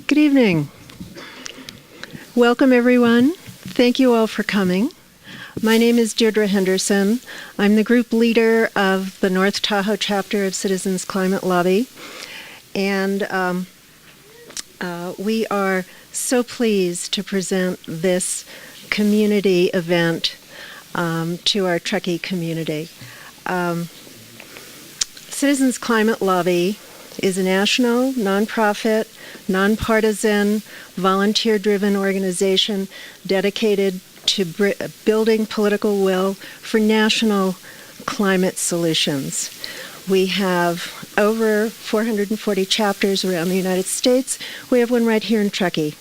Good evening. Welcome, everyone. Thank you all for coming. My name is Deirdre Henderson. I'm the group leader of the North Tahoe chapter of Citizens Climate Lobby. And we are so pleased to present this community event to our Truckee community. Citizens Climate Lobby is a national, nonprofit, nonpartisan, volunteer-driven organization dedicated to building political will for national climate solutions. We have over 440 chapters around the United States. We have one right here in Truckee.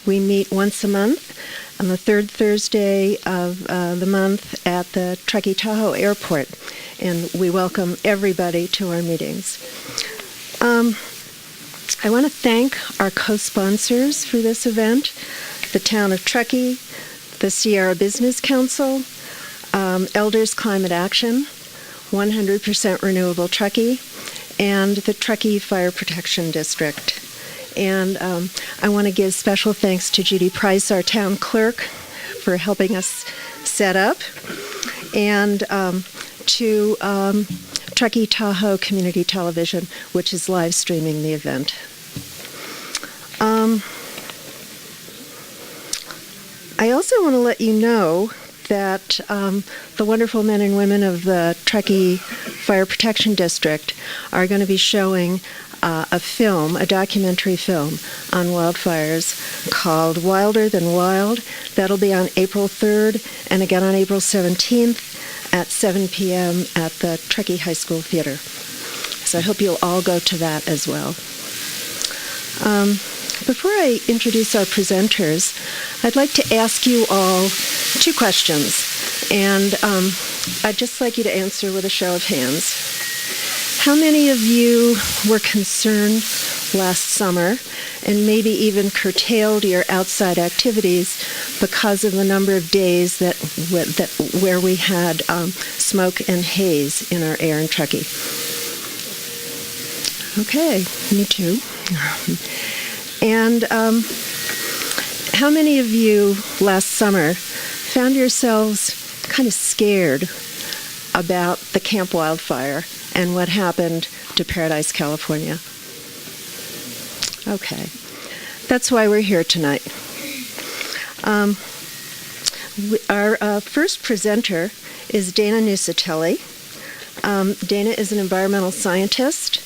We meet once a month on the third Thursday of the month at the Truckee Tahoe Airport, and we welcome everybody to our meetings. I want to thank our co-sponsors for this event, the Town of Truckee, the Sierra Business Council, Elders Climate Action, 100% Renewable Truckee, and the Truckee Fire Protection District. And I want to give special thanks to Judy Price, our town clerk, for helping us set up, and to Truckee Tahoe Community Television, which is live streaming the event. I also want to let you know that the wonderful men and women of the Truckee Fire Protection District are going to be showing a documentary film on wildfires called Wilder Than Wild. That'll be on April 3rd and again on April 17th at 7 p.m. at the Truckee High School Theater. So I hope you'll all go to that as well. Before I introduce our presenters, I'd like to ask you all two questions, and I'd just like you to answer with a show of hands. How many of you were concerned last summer and maybe even curtailed your outside activities because of the number of days where we had smoke and haze in our air in Truckee? Okay, me too. And how many of you last summer found yourselves kind of scared about the Camp Wildfire and what happened to Paradise, California? Okay, that's why we're here tonight. Our first presenter is Dana Nusatelli. Dana is an environmental scientist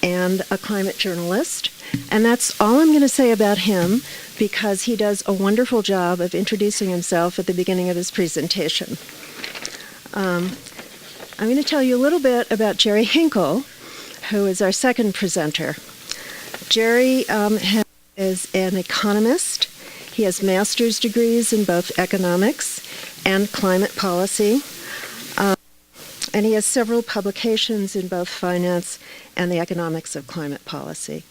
and a climate journalist. And that's all I'm going to say about him, because he does a wonderful job of introducing himself at the beginning of his presentation. I'm going to tell you a little bit about Jerry Hinkle, who is our second presenter. Jerry is an economist. He has master's degrees in both economics and climate policy. And he has several publications in both finance and the economics of climate policy.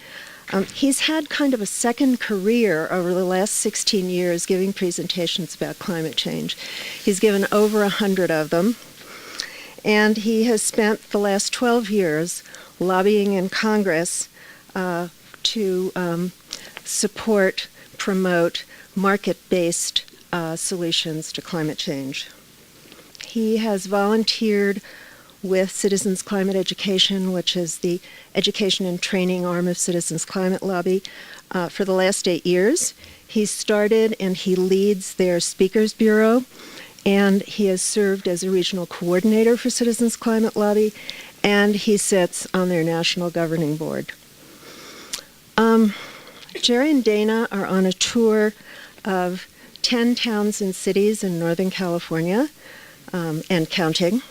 He's had kind of a second career over the last 16 years giving presentations about climate change. He's given over 100 of them, and he has spent the last 12 years lobbying in Congress to support, promote market-based solutions to climate change. He has volunteered with Citizens Climate Education, which is the education and training arm of Citizens Climate Lobby, for the last 8 years. He started and he leads their Speakers Bureau, and he has served as a regional coordinator for Citizens Climate Lobby, and he sits on their national governing board. Jerry and Dana are on a tour of 10 towns and cities in Northern California, and counting.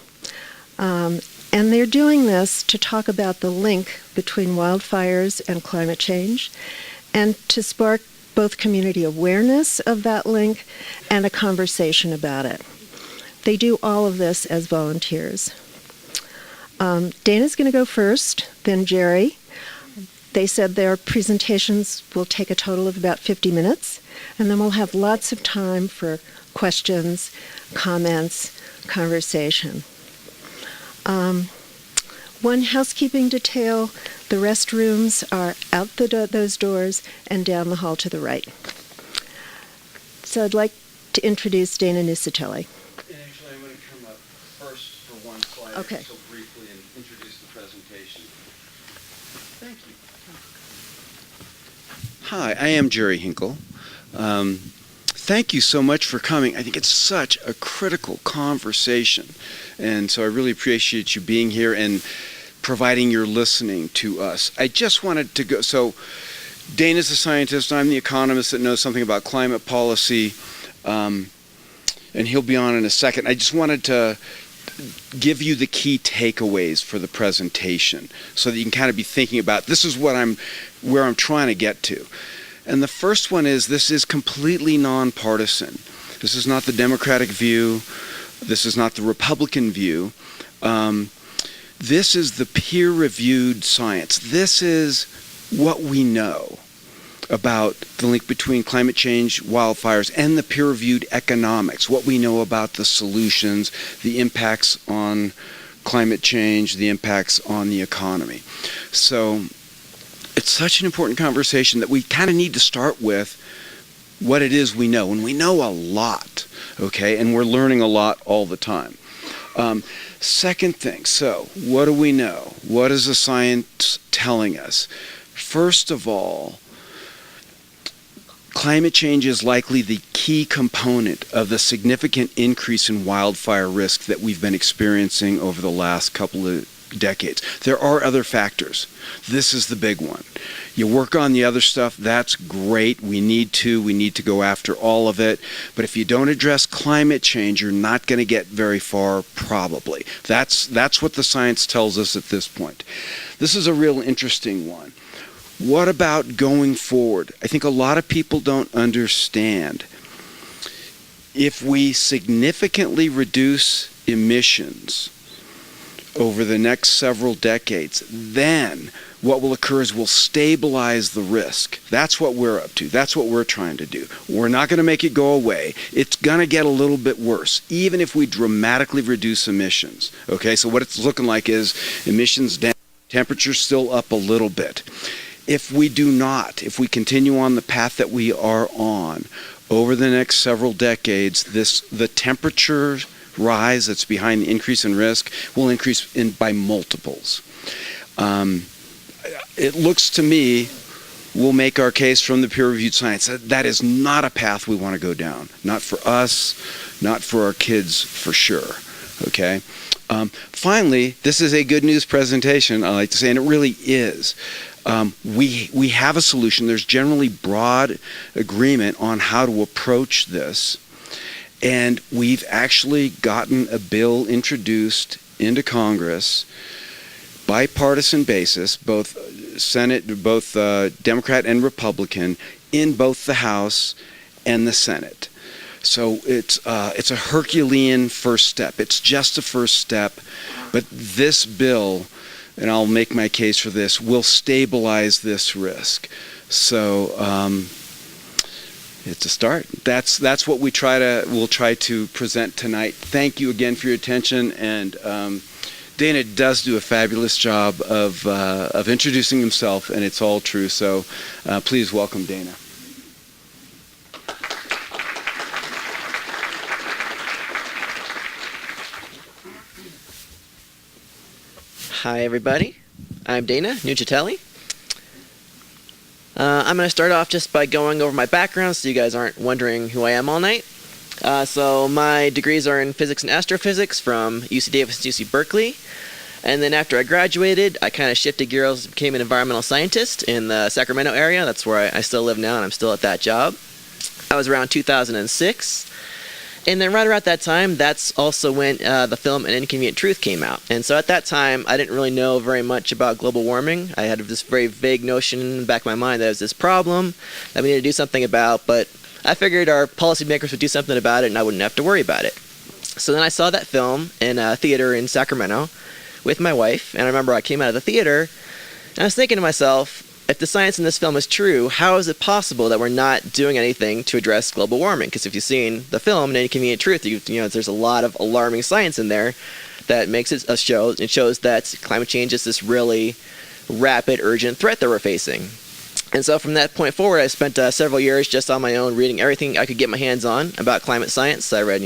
And they're doing this to talk about the link between wildfires and climate change and to spark both community awareness of that link and a conversation about it. They do all of this as volunteers. Dana's going to go first, then Jerry. They said their presentations will take a total of about 50 minutes, and then we'll have lots of time for questions, comments, conversation. One housekeeping detail, the restrooms are out those doors and down the hall to the right. So I'd like to introduce Dana Nusatelli. And actually, I'm going to come up first for one slide, Okay. so briefly, and introduce the presentation. Thank you. Hi, I am Jerry Hinkle. Thank you so much for coming. I think it's such a critical conversation, and so I really appreciate you being here and providing your listening to us. I just wanted to go, so Dana's a scientist, I'm the economist that knows something about climate policy, and he'll be on in a second. I just wanted to give you the key takeaways for the presentation so that you can kind of be thinking about, this is where I'm trying to get to. And the first one is, this is completely nonpartisan. This is not the Democratic view. This is not the Republican view. This is the peer-reviewed science. This is what we know about the link between climate change, wildfires, and the peer-reviewed economics, what we know about the solutions, the impacts on climate change, the impacts on the economy. So it's such an important conversation that we kind of need to start with what it is we know. And we know a lot, okay? And we're learning a lot all the time. Second thing, so what do we know? What is the science telling us? First of all, climate change is likely the key component of the significant increase in wildfire risk that we've been experiencing over the last couple of decades. There are other factors. This is the big one. You work on the other stuff, that's great. We need to go after all of it. But if you don't address climate change, you're not going to get very far, probably. That's what the science tells us at this point. This is a real interesting one. What about going forward? I think a lot of people don't understand. If we significantly reduce emissions over the next several decades, then what will occur is we'll stabilize the risk. That's what we're up to. That's what we're trying to do. We're not going to make it go away. It's going to get a little bit worse, even if we dramatically reduce emissions. Okay, so what it's looking like is emissions down, temperature still up a little bit. If we do not, if we continue on the path that we are on, over the next several decades, the temperature rise that's behind the increase in risk will increase by multiples. It looks to me we'll make our case from the peer-reviewed science that is not a path we want to go down. Not for us, not for our kids, for sure. Okay. Finally, this is a good news presentation, I like to say, and it really is. We have a solution. There's generally broad agreement on how to approach this. And we've actually gotten a bill introduced into Congress, bipartisan basis, both Democrat and Republican, in both the House and the Senate. So it's a Herculean first step. It's just a first step, but this bill, and I'll make my case for this, will stabilize this risk. So it's a start. That's what we'll try to present tonight. Thank you again for your attention, and Dana does do a fabulous job of introducing himself, and it's all true. So please welcome Dana. Hi everybody, I'm Dana Nusatelli. I'm going to start off just by going over my background so you guys aren't wondering who I am all night. So my degrees are in physics and astrophysics from UC Davis and UC Berkeley. And then after I graduated, I kind of shifted gears and became an environmental scientist in the Sacramento area. That's where I still live now, and I'm still at that job. I was around 2006. And then right around that time, that's also when the film An Inconvenient Truth came out. And so at that time, I didn't really know very much about global warming. I had this very vague notion in the back of my mind that there was this problem that we needed to do something about, but I figured our policymakers would do something about it and I wouldn't have to worry about it. So then I saw that film in a theater in Sacramento with my wife, and I remember I came out of the theater, and I was thinking to myself, if the science in this film is true, how is it possible that we're not doing anything to address global warming? Because if you've seen the film An Inconvenient Truth, there's a lot of alarming science in there that makes it shows that climate change is this really rapid, urgent threat that we're facing. And so from that point forward, I spent several years just on my own reading everything I could get my hands on about climate science. I read,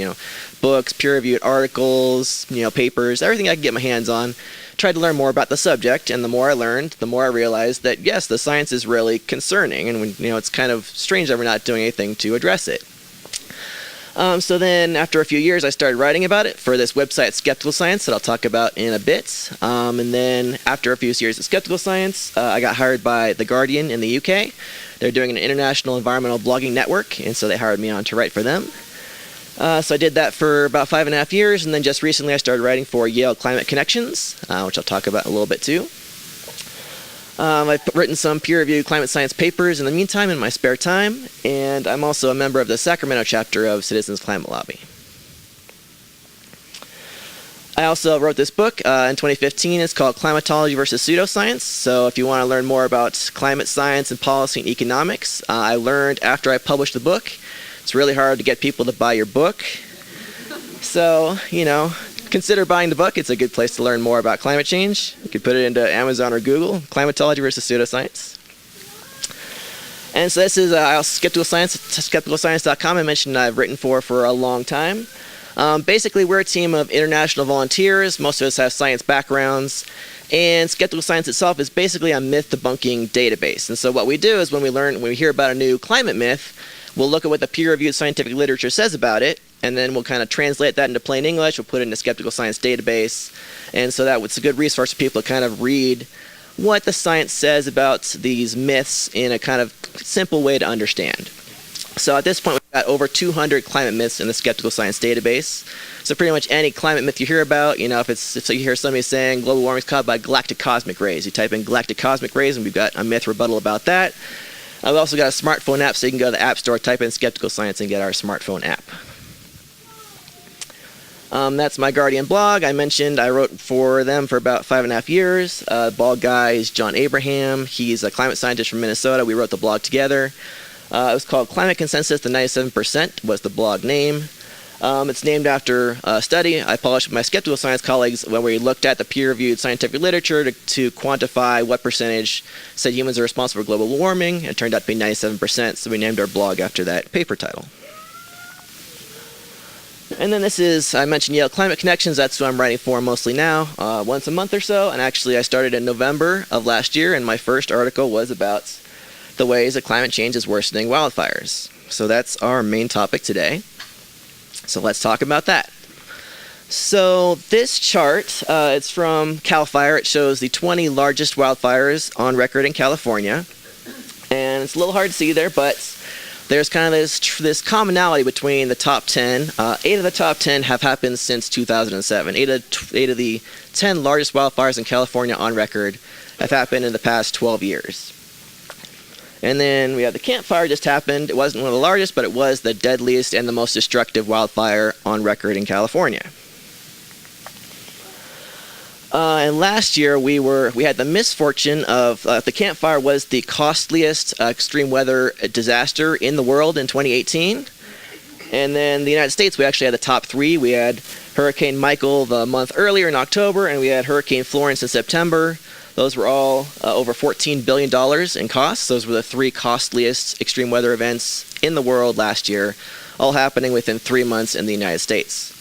books, peer-reviewed articles, papers, everything I could get my hands on. Tried to learn more about the subject, and the more I learned, the more I realized that yes, the science is really concerning, and it's kind of strange that we're not doing anything to address it. So then, after a few years, I started writing about it for this website, Skeptical Science, that I'll talk about in a bit. And then, after a few years at Skeptical Science, I got hired by The Guardian in the UK. They're doing an international environmental blogging network, and so they hired me on to write for them. So I did that for about 5.5 years, and then just recently I started writing for Yale Climate Connections, which I'll talk about in a little bit too. I've written some peer-reviewed climate science papers in the meantime in my spare time, and I'm also a member of the Sacramento chapter of Citizens Climate Lobby. I also wrote this book in 2015. It's called Climatology versus Pseudoscience. So if you want to learn more about climate science and policy and economics, I learned after I published the book, it's really hard to get people to buy your book. So, consider buying the book. It's a good place to learn more about climate change. You could put it into Amazon or Google, Climatology versus Pseudoscience. And so this is skepticalscience.com. I mentioned I've written for a long time. Basically, we're a team of international volunteers. Most of us have science backgrounds. And Skeptical Science itself is basically a myth debunking database. And so what we do is when we hear about a new climate myth, we'll look at what the peer-reviewed scientific literature says about it, and then we'll kind of translate that into plain English. We'll put it in a Skeptical Science database. And so it's a good resource for people to kind of read what the science says about these myths in a kind of simple way to understand. So at this point, we've got over 200 climate myths in the Skeptical Science database. So pretty much any climate myth you hear about, if you hear somebody saying global warming is caused by galactic cosmic rays, you type in galactic cosmic rays, and we've got a myth rebuttal about that. We've also got a smartphone app, so you can go to the App Store, type in Skeptical Science, and get our smartphone app. That's my Guardian blog. I mentioned I wrote for them for about 5.5 years. The blog guy is John Abraham. He's a climate scientist from Minnesota. We wrote the blog together. It was called Climate Consensus, the 97% was the blog name. It's named after a study I published with my Skeptical Science colleagues when we looked at the peer-reviewed scientific literature to quantify what percentage said humans are responsible for global warming. It turned out to be 97%, so we named our blog after that paper title. And then I mentioned Yale Climate Connections. That's who I'm writing for mostly now, once a month or so. And actually, I started in November of last year, and my first article was about the ways that climate change is worsening wildfires. So that's our main topic today. So let's talk about that. So this chart, it's from CAL FIRE. It shows the 20 largest wildfires on record in California. And it's a little hard to see there, but there's kind of this commonality between the top 10. 8 of the top 10 have happened since 2007. 8 of the 10 largest wildfires in California on record have happened in the past 12 years. And then we have the Camp Fire just happened. It wasn't one of the largest, but it was the deadliest and the most destructive wildfire on record in California. And last year we had the misfortune of the Camp Fire was the costliest extreme weather disaster in the world in 2018. And then the United States, we actually had the top 3. We had Hurricane Michael the month earlier in October, and we had Hurricane Florence in September. Those were all over $14 billion in costs. Those were the 3 costliest extreme weather events in the world last year, all happening within 3 months in the United States.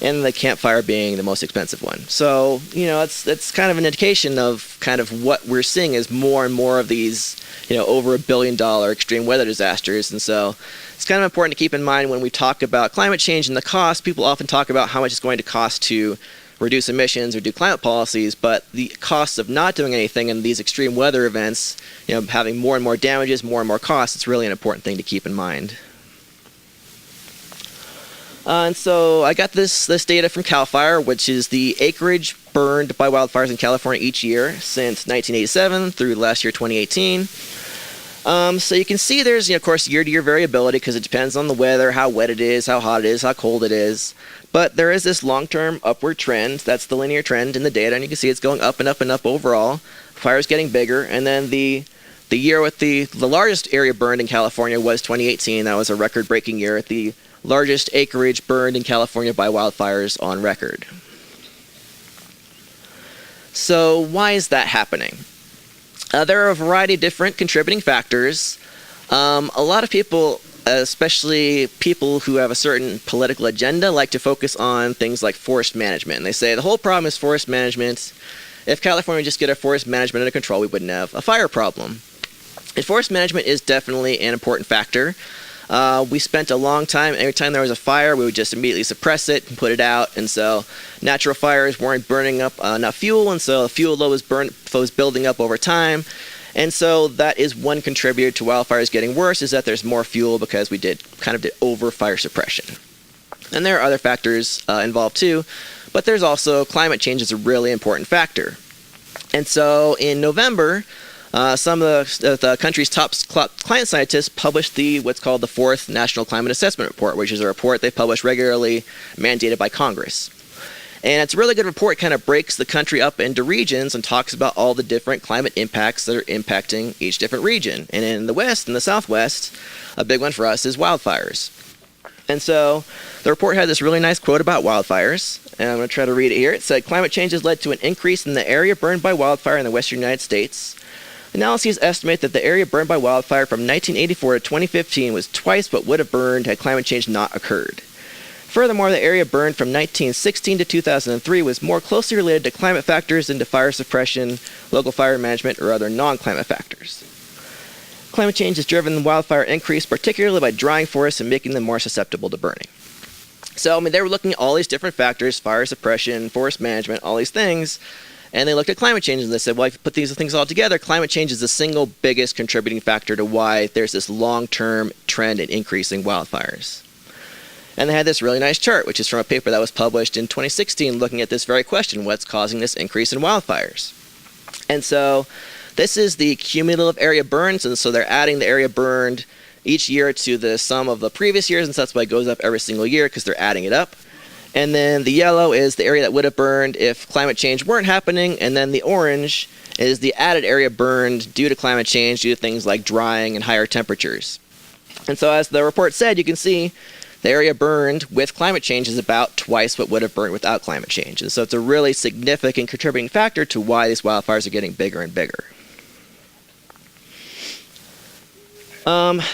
And the Camp Fire being the most expensive one. So, it's kind of an indication of kind of what we're seeing is more and more of these, over $1 billion extreme weather disasters. And so it's kind of important to keep in mind when we talk about climate change and the cost. People often talk about how much it's going to cost to reduce emissions or do climate policies, but the costs of not doing anything in these extreme weather events, having more and more damages, more and more costs, it's really an important thing to keep in mind. And so I got this data from CAL FIRE, which is the acreage burned by wildfires in California each year since 1987 through last year, 2018. So you can see there's, of course, year-to-year variability because it depends on the weather, how wet it is, how hot it is, how cold it is. But there is this long-term upward trend. That's the linear trend in the data, and you can see it's going up and up and up overall. Fire's getting bigger, and then the year with the largest area burned in California was 2018. That was a record-breaking year. The largest acreage burned in California by wildfires on record. So why is that happening? There are a variety of different contributing factors. A lot of people, especially people who have a certain political agenda, like to focus on things like forest management. And they say the whole problem is forest management. If California would just get our forest management under control, we wouldn't have a fire problem. And forest management is definitely an important factor. We spent a long time, every time there was a fire, we would just immediately suppress it and put it out. And so natural fires weren't burning up enough fuel, and so the fuel load was building up over time. And so that is one contributor to wildfires getting worse, is that there's more fuel because we did over fire suppression. And there are other factors involved too, but there's also climate change is a really important factor. And so in November, some of the country's top climate scientists published what's called the Fourth National Climate Assessment Report, which is a report they publish regularly, mandated by Congress. And it's a really good report. It kind of breaks the country up into regions and talks about all the different climate impacts that are impacting each different region. And in the West and the Southwest, a big one for us is wildfires. And so the report had this really nice quote about wildfires, and I'm going to try to read it here. It said, "Climate change has led to an increase in the area burned by wildfire in the western United States. Analyses estimate that the area burned by wildfire from 1984 to 2015 was twice what would have burned had climate change not occurred. Furthermore, the area burned from 1916 to 2003 was more closely related to climate factors than to fire suppression, local fire management, or other non-climate factors. Climate change has driven the wildfire increase, particularly by drying forests and making them more susceptible to burning." So, they were looking at all these different factors, fire suppression, forest management, all these things, and they looked at climate change and they said, well, if you put these things all together, climate change is the single biggest contributing factor to why there's this long-term trend in increasing wildfires. And they had this really nice chart, which is from a paper that was published in 2016 looking at this very question, what's causing this increase in wildfires? And so this is the cumulative area burns, and so they're adding the area burned each year to the sum of the previous years, and so that's why it goes up every single year, because they're adding it up. And then the yellow is the area that would have burned if climate change weren't happening, and then the orange is the added area burned due to climate change, due to things like drying and higher temperatures. And so as the report said, you can see the area burned with climate change is about twice what would have burned without climate change. And so it's a really significant contributing factor to why these wildfires are getting bigger and bigger.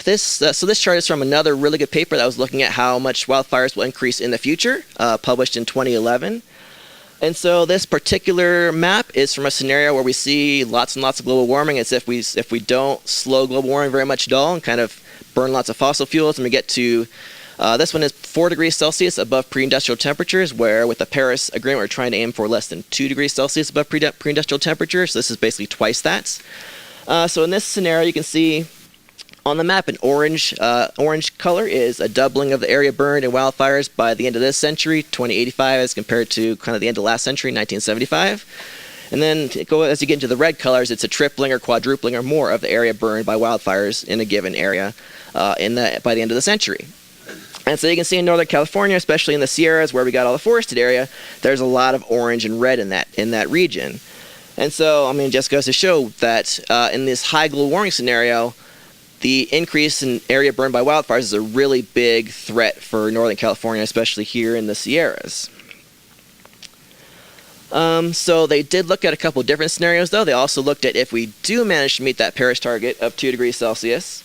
This chart is from another really good paper that was looking at how much wildfires will increase in the future, published in 2011. And so this particular map is from a scenario where we see lots and lots of global warming. It's if we don't slow global warming very much at all and kind of burn lots of fossil fuels, and we get to this one is 4 degrees Celsius above pre-industrial temperatures, where with the Paris Agreement we're trying to aim for less than 2 degrees Celsius above pre-industrial temperatures. So this is basically twice that. So in this scenario, you can see on the map, an orange color is a doubling of the area burned in wildfires by the end of this century, 2085, as compared to kind of the end of last century, 1975. And then as you get into the red colors, it's a tripling or quadrupling or more of the area burned by wildfires in a given area by the end of the century. And so you can see in Northern California, especially in the Sierras where we got all the forested area, there's a lot of orange and red in that region. And so, it just goes to show that in this high global warming scenario, the increase in area burned by wildfires is a really big threat for Northern California, especially here in the Sierras. So they did look at a couple different scenarios, though. They also looked at if we do manage to meet that Paris target of 2 degrees Celsius.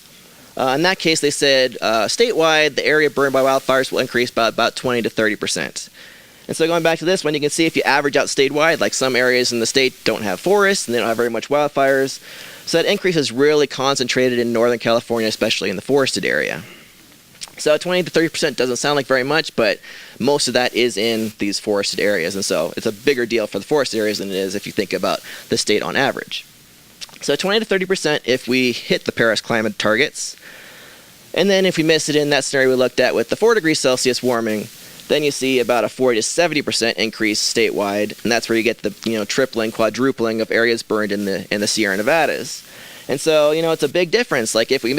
In that case, they said statewide, the area burned by wildfires will increase by about 20 to 30%. And so going back to this one, you can see if you average out statewide, like some areas in the state don't have forests and they don't have very much wildfires. So that increase is really concentrated in Northern California, especially in the forested area. So 20 to 30% doesn't sound like very much, but most of that is in these forested areas. And so it's a bigger deal for the forested areas than it is if you think about the state on average. So 20 to 30% if we hit the Paris climate targets. And then if we miss it in that scenario we looked at with the 4 degrees Celsius warming, then you see about a 40 to 70% increase statewide, and that's where you get the tripling, quadrupling of areas burned in the Sierra Nevadas. And so it's a big difference. Like if we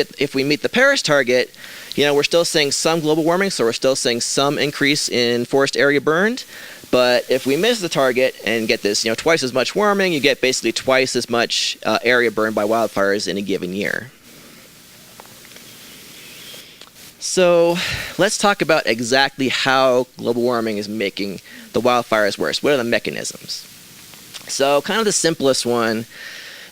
meet the Paris target, we're still seeing some global warming, so we're still seeing some increase in forest area burned. But if we miss the target and get this twice as much warming, you get basically twice as much area burned by wildfires in a given year. So let's talk about exactly how global warming is making the wildfires worse. What are the mechanisms? So kind of the simplest one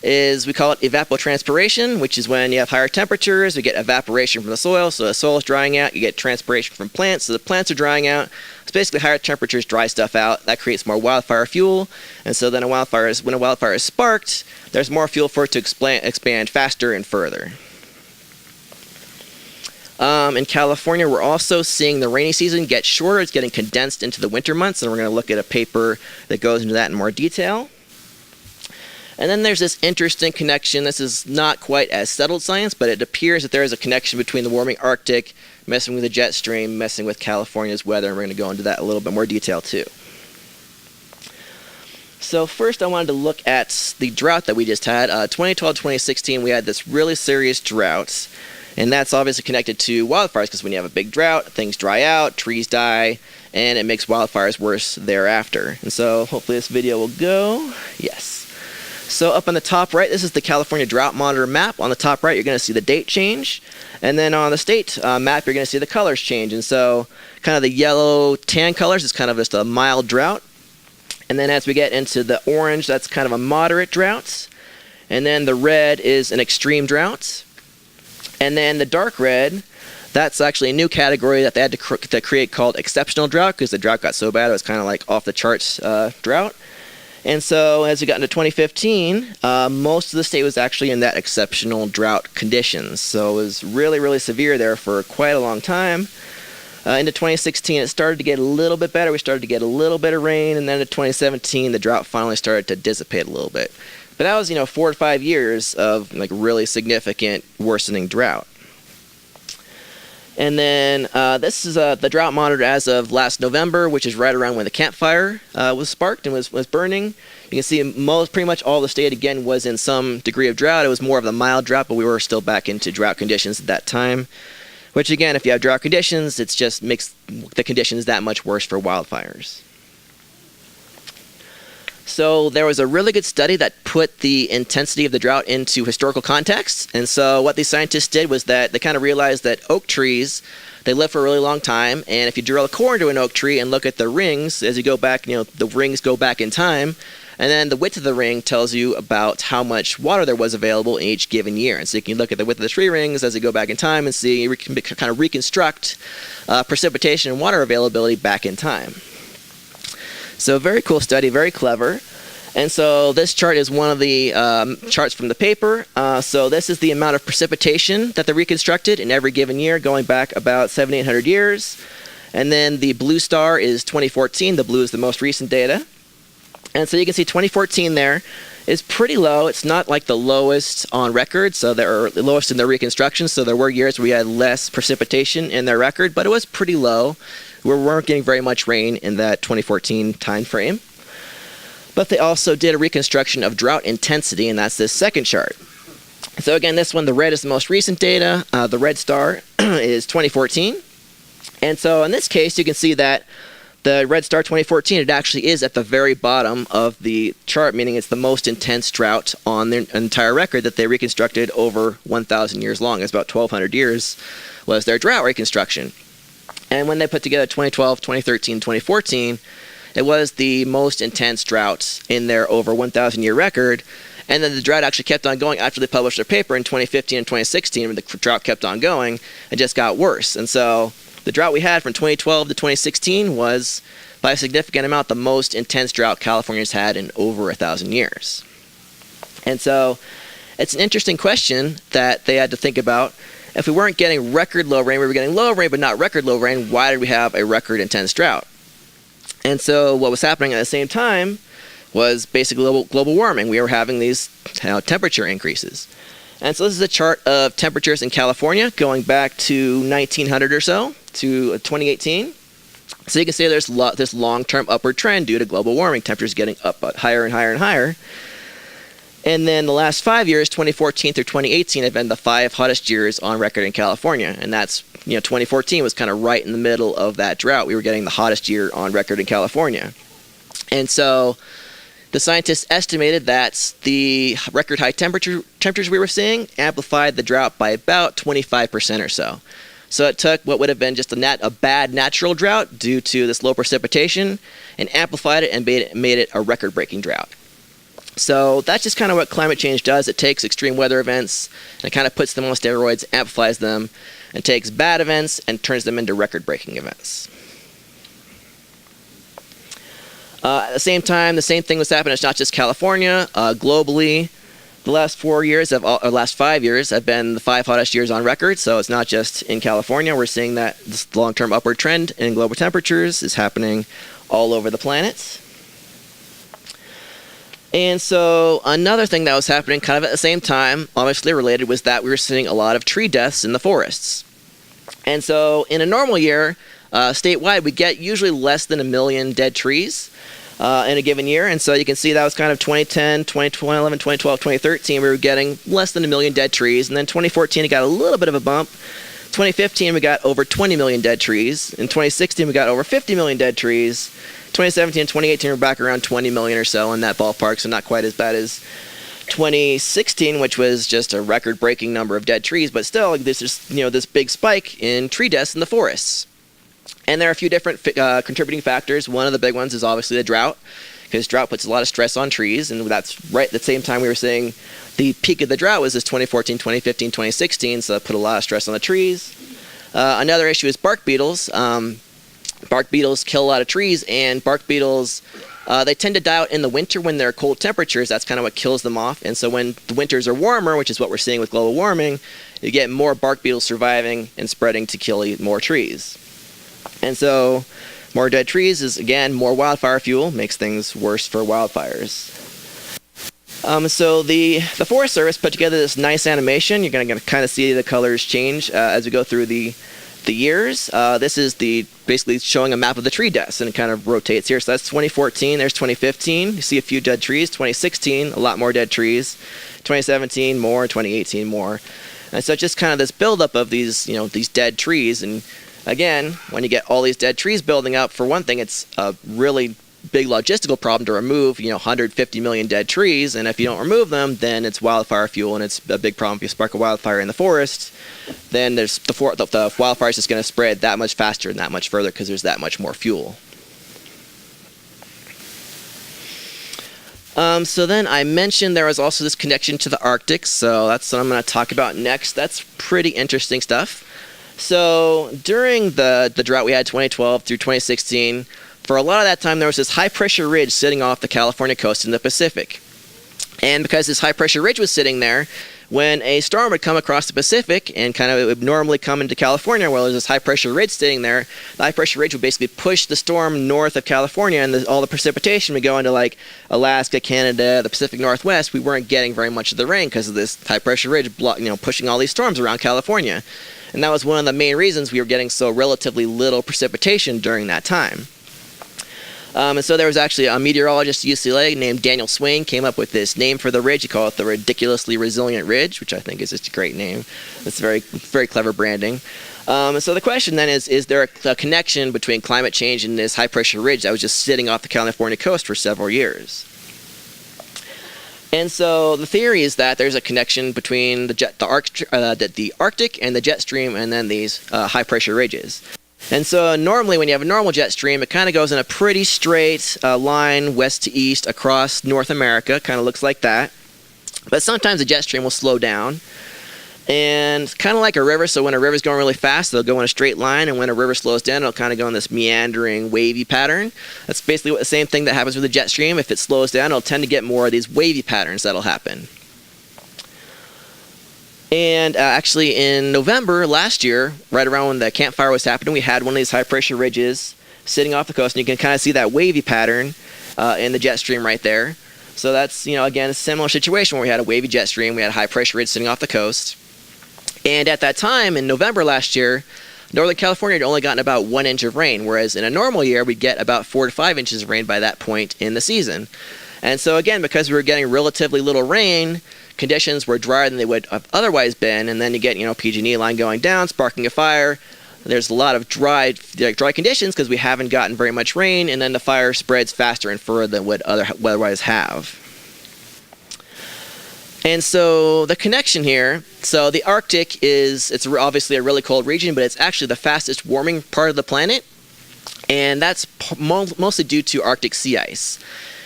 is, we call it evapotranspiration, which is when you have higher temperatures, you get evaporation from the soil, so the soil is drying out, you get transpiration from plants, so the plants are drying out. It's basically higher temperatures dry stuff out, that creates more wildfire fuel, and so then when a wildfire is sparked, there's more fuel for it to expand faster and further. In California, we're also seeing the rainy season get shorter. It's getting condensed into the winter months, and we're going to look at a paper that goes into that in more detail. And then there's this interesting connection. This is not quite as settled science, but it appears that there is a connection between the warming Arctic, messing with the jet stream, messing with California's weather, and we're going to go into that a little bit more detail too. So first I wanted to look at the drought that we just had. 2012-2016, we had this really serious drought. And that's obviously connected to wildfires, because when you have a big drought, things dry out, trees die, and it makes wildfires worse thereafter. And so hopefully this video will go. Yes. So up on the top right, this is the California Drought Monitor map. On the top right, you're going to see the date change. And then on the state map, you're going to see the colors change. And so kind of the yellow tan colors is kind of just a mild drought. And then as we get into the orange, that's kind of a moderate drought. And then the red is an extreme drought. And then the dark red, that's actually a new category that they had to create called exceptional drought, because the drought got so bad it was kind of like off the charts drought. And so as we got into 2015, most of the state was actually in that exceptional drought conditions. So it was really, really severe there for quite a long time. Into 2016, it started to get a little bit better. We started to get a little bit of rain. And then into 2017, the drought finally started to dissipate a little bit. But that was, 4 to 5 years of really significant worsening drought. And then this is the drought monitor as of last November, which is right around when the campfire was sparked and was burning. You can see pretty much all the state again was in some degree of drought. It was more of the mild drought, but we were still back into drought conditions at that time. Which again, if you have drought conditions, it just makes the conditions that much worse for wildfires. So there was a really good study that put the intensity of the drought into historical context. And so what these scientists did was that they kind of realized that oak trees, they live for a really long time. And if you drill a core into an oak tree and look at the rings, as you go back, the rings go back in time. And then the width of the ring tells you about how much water there was available in each given year. And so you can look at the width of the tree rings as you go back in time and see, you can kind of reconstruct precipitation and water availability back in time. So very cool study, very clever. And so this chart is one of the charts from the paper. So this is the amount of precipitation that they reconstructed in every given year, going back about 700-800 years. And then the blue star is 2014. The blue is the most recent data. And so you can see 2014 there is pretty low. It's not like the lowest on record, so they're the lowest in their reconstruction. So there were years where we had less precipitation in their record, but it was pretty low. We weren't getting very much rain in that 2014 time frame. But they also did a reconstruction of drought intensity, and that's this second chart. So again, this one, the red is the most recent data. The red star is 2014. And so in this case, you can see that the red star 2014, it actually is at the very bottom of the chart, meaning it's the most intense drought on their entire record that they reconstructed over 1,000 years long. It's about 1,200 years was their drought reconstruction. And when they put together 2012, 2013, 2014, it was the most intense drought in their over 1,000-year record. And then the drought actually kept on going after they published their paper in 2015 and 2016, when the drought kept on going. It just got worse. And so the drought we had from 2012 to 2016 was, by a significant amount, the most intense drought California's had in over 1,000 years. And so it's an interesting question that they had to think about. If we weren't getting record low rain, we were getting low rain but not record low rain, why did we have a record intense drought? And so what was happening at the same time was basically global warming. We were having these temperature increases. And so this is a chart of temperatures in California going back to 1900 or so to 2018. So you can see there's this long-term upward trend due to global warming, temperatures getting up higher and higher and higher. And then the last 5 years, 2014 through 2018, have been the 5 hottest years on record in California. And that's, 2014 was kind of right in the middle of that drought. We were getting the hottest year on record in California. And so the scientists estimated that the record high temperatures we were seeing amplified the drought by about 25% or so. So it took what would have been just a bad natural drought due to this low precipitation and amplified it and made it a record-breaking drought. So that's just kind of what climate change does. It takes extreme weather events and it kind of puts them on steroids, amplifies them, and takes bad events and turns them into record-breaking events. At the same time, the same thing was happening. It's not just California. Globally, the last 5 years have been the 5 hottest years on record. So it's not just in California. We're seeing that this long-term upward trend in global temperatures is happening all over the planet. And so another thing that was happening kind of at the same time, obviously related, was that we were seeing a lot of tree deaths in the forests. And so in a normal year, statewide, we get usually less than 1 million dead trees in a given year. And so you can see that was kind of 2010, 2011, 2012, 2013. We were getting less than 1 million dead trees. And then 2014, it got a little bit of a bump. 2015, we got over 20 million dead trees. In 2016, we got over 50 million dead trees. 2017 and 2018, we're back around 20 million or so in that ballpark, so not quite as bad as 2016, which was just a record-breaking number of dead trees, but still, there's just, this big spike in tree deaths in the forests. And there are a few different contributing factors. One of the big ones is obviously the drought, because drought puts a lot of stress on trees, and that's right at the same time we were saying the peak of the drought was this 2014, 2015, 2016, so that put a lot of stress on the trees. Another issue is bark beetles. Bark beetles kill a lot of trees, and bark beetles, they tend to die out in the winter when there are cold temperatures. That's kind of what kills them off. And so when the winters are warmer, which is what we're seeing with global warming, you get more bark beetles surviving and spreading to kill more trees. And so more dead trees is, again, more wildfire fuel, makes things worse for wildfires. So the Forest Service put together this nice animation. You're going to kind of see the colors change as we go through the years. This is basically showing a map of the tree deaths, and it kind of rotates here. So that's 2014, there's 2015, you see a few dead trees. 2016, a lot more dead trees. 2017, more. 2018, more. And so just kind of this buildup of these dead trees. And again, when you get all these dead trees building up, for one thing, it's a really big logistical problem to remove 150 million dead trees, and if you don't remove them, then it's wildfire fuel, and it's a big problem if you spark a wildfire in the forest. Then there's the wildfire is just going to spread that much faster and that much further because there's that much more fuel. So then I mentioned there was also this connection to the Arctic, so that's what I'm going to talk about next. That's pretty interesting stuff. So during the drought we had 2012 through 2016, for a lot of that time there was this high pressure ridge sitting off the California coast in the Pacific. And because this high pressure ridge was sitting there, when a storm would come across the Pacific and it would normally come into California, well, there's this high pressure ridge sitting there. The high pressure ridge would basically push the storm north of California, and all the precipitation would go into like Alaska, Canada, the Pacific Northwest. We weren't getting very much of the rain because of this high pressure ridge pushing all these storms around California. And that was one of the main reasons we were getting so relatively little precipitation during that time. And so there was actually a meteorologist at UCLA named Daniel Swain came up with this name for the ridge. He called it the Ridiculously Resilient Ridge, which I think is just a great name. It's very, very clever branding. And so the question then is there a connection between climate change and this high-pressure ridge that was just sitting off the California coast for several years? And so the theory is that there's a connection between the Arctic and the jet stream and then these high-pressure ridges. And so normally when you have a normal jet stream, it kind of goes in a pretty straight line west to east across North America. Kind of looks like that. But sometimes the jet stream will slow down. And it's kind of like a river. So when a river's going really fast, they'll go in a straight line. And when a river slows down, it'll kind of go in this meandering, wavy pattern. That's basically the same thing that happens with a jet stream. If it slows down, it'll tend to get more of these wavy patterns that'll happen. And actually in November last year, right around when the Camp Fire was happening, we had one of these high-pressure ridges sitting off the coast, and you can kind of see that wavy pattern in the jet stream right there. So that's, again, a similar situation where we had a wavy jet stream, we had a high pressure ridge sitting off the coast. And at that time, in November last year, Northern California had only gotten about 1 inch of rain, whereas in a normal year, we'd get about 4 to 5 inches of rain by that point in the season. And so again, because we were getting relatively little rain, conditions were drier than they would have otherwise been, and then you get, PG&E line going down, sparking a fire. There's a lot of dry conditions because we haven't gotten very much rain, and then the fire spreads faster and further than would otherwise have. And so the connection here, so the Arctic it's obviously a really cold region, but it's actually the fastest warming part of the planet, and that's mostly due to Arctic sea ice.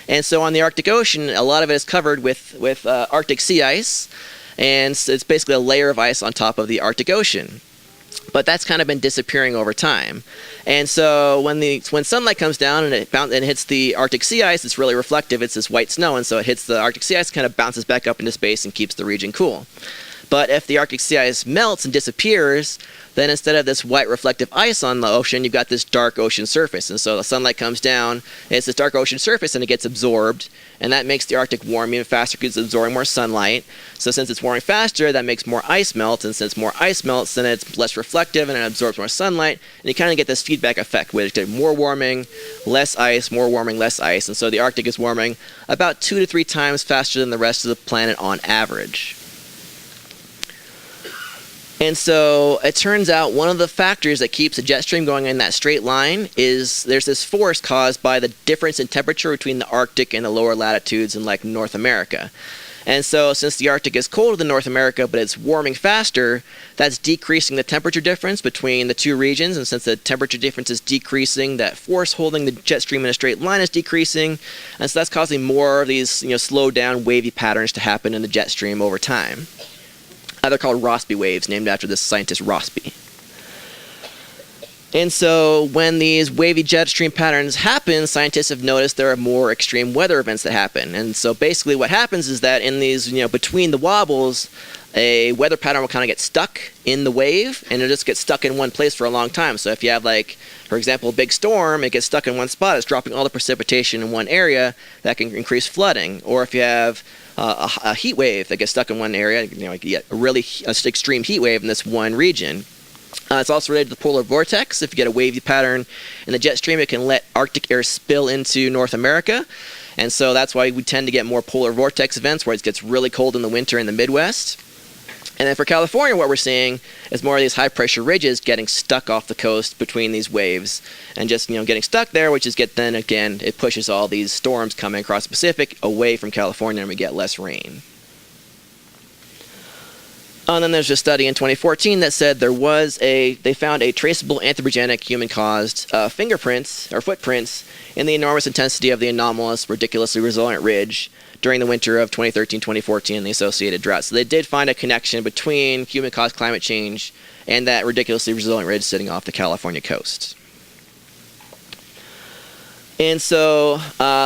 And so on the Arctic Ocean, a lot of it is covered with Arctic sea ice, and it's basically a layer of ice on top of the Arctic Ocean. But that's kind of been disappearing over time. And so when sunlight comes down and it hits the Arctic sea ice, it's really reflective. It's this white snow, and so it hits the Arctic sea ice, kind of bounces back up into space and keeps the region cool. But if the Arctic sea ice melts and disappears, then instead of this white reflective ice on the ocean, you've got this dark ocean surface. And so the sunlight comes down, and it's this dark ocean surface, and it gets absorbed. And that makes the Arctic warm even faster because it's absorbing more sunlight. So since it's warming faster, that makes more ice melt. And since more ice melts, then it's less reflective and it absorbs more sunlight. And you kind of get this feedback effect where you get more warming, less ice, more warming, less ice. And so the Arctic is warming about 2 to 3 times faster than the rest of the planet on average. And so it turns out one of the factors that keeps a jet stream going in that straight line is there's this force caused by the difference in temperature between the Arctic and the lower latitudes in like North America. And so since the Arctic is colder than North America, but it's warming faster, that's decreasing the temperature difference between the two regions. And since the temperature difference is decreasing, that force holding the jet stream in a straight line is decreasing. And so that's causing more of these, slowed down wavy patterns to happen in the jet stream over time. They're called Rossby waves, named after this scientist Rossby. And so when these wavy jet stream patterns happen, scientists have noticed there are more extreme weather events that happen. And so basically what happens is that in these, between the wobbles, a weather pattern will kind of get stuck in the wave, and it'll just get stuck in one place for a long time. So if you have, for example, a big storm, it gets stuck in one spot, it's dropping all the precipitation in one area, that can increase flooding. Or if you have a heat wave that gets stuck in one area, you get a really extreme heat wave in this one region. It's also related to the polar vortex. If you get a wavy pattern in the jet stream, it can let Arctic air spill into North America. And so that's why we tend to get more polar vortex events where it gets really cold in the winter in the Midwest. And then for California, what we're seeing is more of these high-pressure ridges getting stuck off the coast between these waves, and just getting stuck there, which is then again it pushes all these storms coming across the Pacific away from California, and we get less rain. And then there's a study in 2014 that said they found a traceable anthropogenic human-caused fingerprints or footprints in the enormous intensity of the anomalous, ridiculously resilient ridge during the winter of 2013-2014 and the associated drought. So they did find a connection between human-caused climate change and that ridiculously resilient ridge sitting off the California coast. And so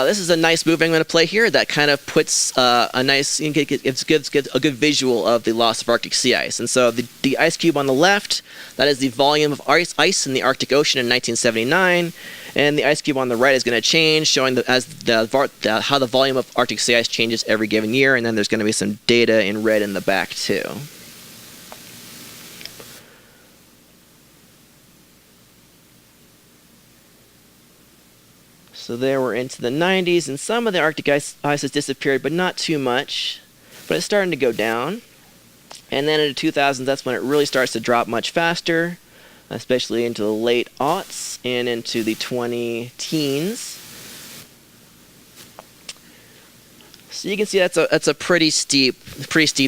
this is a nice movie I'm going to play here that kind of puts gives a good visual of the loss of Arctic sea ice. And so the ice cube on the left, that is the volume of ice in the Arctic Ocean in 1979. And the ice cube on the right is going to change, showing how the volume of Arctic sea ice changes every given year. And then there's going to be some data in red in the back too. So there we're into the 90s, and some of the Arctic ice has disappeared, but not too much. But it's starting to go down. And then in the 2000s, that's when it really starts to drop much faster, especially into the late aughts and into the 20-teens. So you can see that's a pretty steep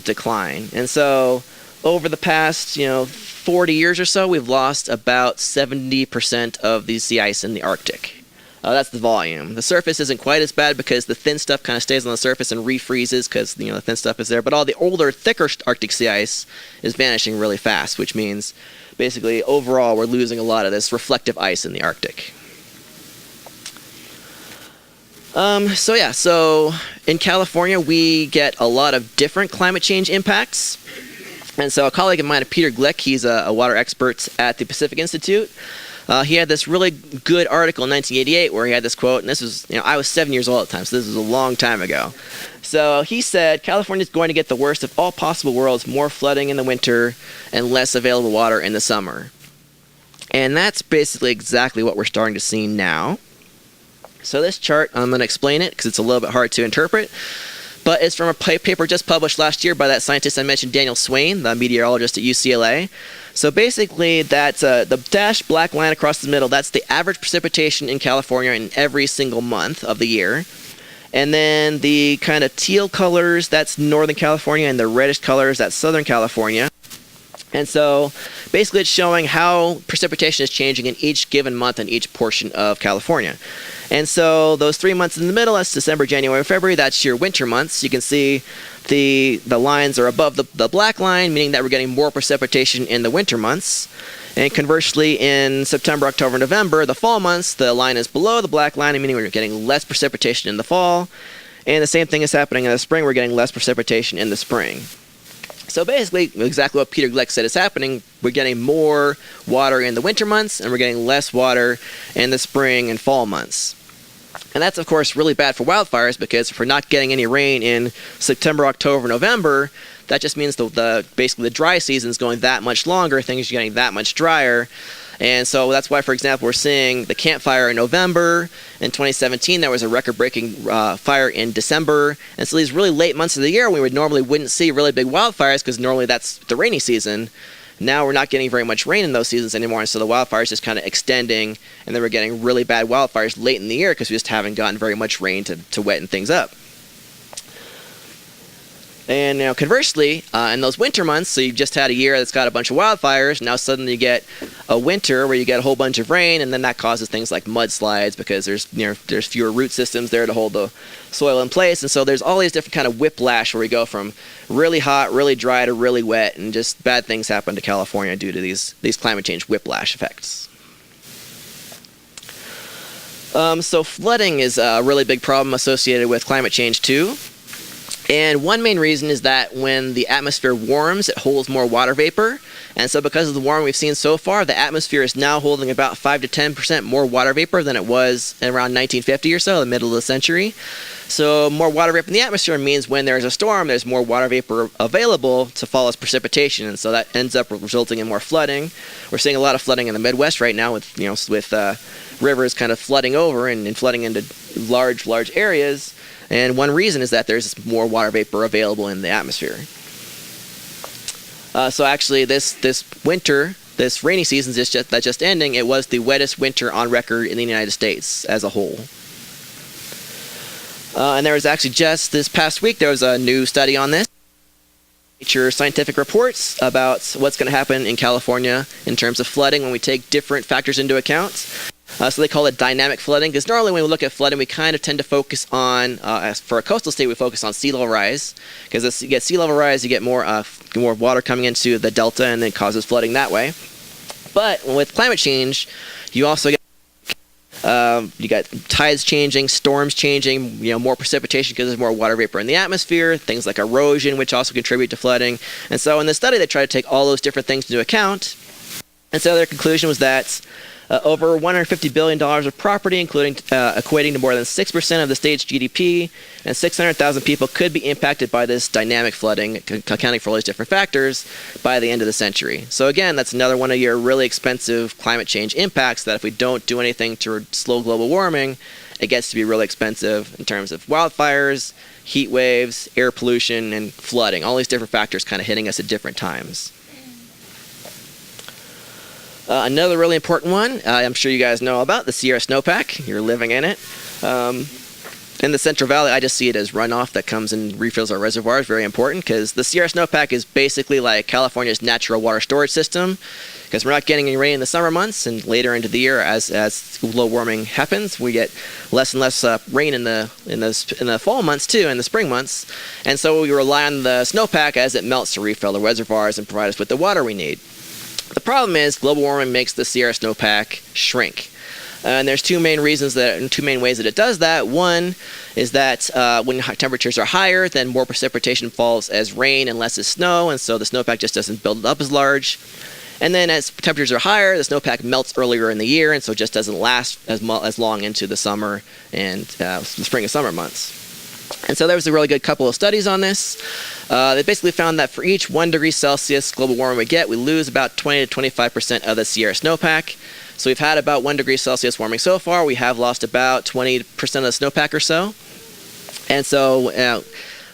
decline. And so over the past 40 years or so, we've lost about 70% of the sea ice in the Arctic. That's the volume. The surface isn't quite as bad because the thin stuff kind of stays on the surface and refreezes because the thin stuff is there. But all the older, thicker Arctic sea ice is vanishing really fast, which means basically overall we're losing a lot of this reflective ice in the Arctic. So in California we get a lot of different climate change impacts. And so a colleague of mine, Peter Glick, he's a water expert at the Pacific Institute. he had this really good article in 1988 where he had this quote, and this was, I was 7 years old at the time, so this was a long time ago. So he said, California is going to get the worst of all possible worlds, more flooding in the winter and less available water in the summer. And that's basically exactly what we're starting to see now. So this chart, I'm going to explain it because it's a little bit hard to interpret. But it's from a paper just published last year by that scientist I mentioned, Daniel Swain, the meteorologist at UCLA. So basically, that's the dashed black line across the middle. That's the average precipitation in California in every single month of the year. And then the kind of teal colors, that's Northern California, and the reddish colors, that's Southern California. And so basically it's showing how precipitation is changing in each given month in each portion of California. And so those 3 months in the middle, that's December, January, February, that's your winter months. You can see the lines are above the black line, meaning that we're getting more precipitation in the winter months. And conversely, in September, October, November, the fall months, the line is below the black line, meaning we're getting less precipitation in the fall. And the same thing is happening in the spring. We're getting less precipitation in the spring. So basically, exactly what Peter Gleck said is happening. We're getting more water in the winter months, and we're getting less water in the spring and fall months. And that's, of course, really bad for wildfires, because if we're not getting any rain in September, October, November, that just means basically the dry season is going that much longer, things are getting that much drier. And so that's why, for example, we're seeing the Camp Fire in November. In 2017, there was a record-breaking fire in December. And so these really late months of the year, we wouldn't see really big wildfires, because normally that's the rainy season. Now we're not getting very much rain in those seasons anymore, and so the wildfires just kind of extending, and then we're getting really bad wildfires late in the year because we just haven't gotten very much rain to wetten things up. And conversely, in those winter months, so you've just had a year that's got a bunch of wildfires. Now suddenly you get a winter where you get a whole bunch of rain, and then that causes things like mudslides because there's fewer root systems there to hold the soil in place. And so there's all these different kind of whiplash where we go from really hot, really dry to really wet, and just bad things happen to California due to these climate change whiplash effects. So flooding is a really big problem associated with climate change too. And one main reason is that when the atmosphere warms, it holds more water vapor. And so because of the warming we've seen so far, the atmosphere is now holding about 5 to 10% more water vapor than it was around 1950 or so, the middle of the century. So more water vapor in the atmosphere means when there's a storm, there's more water vapor available to fall as precipitation. And so that ends up resulting in more flooding. We're seeing a lot of flooding in the Midwest right now with rivers kind of flooding over and flooding into large areas. And one reason is that there's more water vapor available in the atmosphere. So actually, this winter, this rainy season that's just ending, it was the wettest winter on record in the United States as a whole. And there was actually just this past week, there was a new study on this. Nature Scientific Reports about what's going to happen in California in terms of flooding when we take different factors into account. So they call it dynamic flooding, because normally when we look at flooding, we kind of tend to focus on, for a coastal state, we focus on sea level rise, because as you get sea level rise, you get more water coming into the delta, and it causes flooding that way. But with climate change, you also get you got tides changing, storms changing, more precipitation because there's more water vapor in the atmosphere, things like erosion, which also contribute to flooding. And so in this study, they try to take all those different things into account. And so their conclusion was that over $150 billion of property, including equating to more than 6% of the state's GDP, and 600,000 people could be impacted by this dynamic flooding, accounting for all these different factors, by the end of the century. So again, that's another one of your really expensive climate change impacts that if we don't do anything to slow global warming, it gets to be really expensive in terms of wildfires, heat waves, air pollution, and flooding. All these different factors kind of hitting us at different times. Another really important one, I'm sure you guys know about, the Sierra Snowpack. You're living in it. In the Central Valley, I just see it as runoff that comes and refills our reservoirs. Very important, because the Sierra Snowpack is basically like California's natural water storage system, because we're not getting any rain in the summer months, and later into the year, as global warming happens, we get less and less rain in the fall months too, in the spring months, and so we rely on the snowpack as it melts to refill the reservoirs and provide us with the water we need. The problem is global warming makes the Sierra Snowpack shrink. And there's two main ways that it does that. One is that when temperatures are higher, then more precipitation falls as rain and less as snow, and so the snowpack just doesn't build up as large. And then as temperatures are higher, the snowpack melts earlier in the year, and so it just doesn't last as long into the summer and the spring and summer months. And so there was a really good couple of studies on this. They basically found that for each 1 degree Celsius global warming we get, we lose about 20 to 25% of the Sierra snowpack. So we've had about 1 degree Celsius warming so far. We have lost about 20% of the snowpack or so. And so,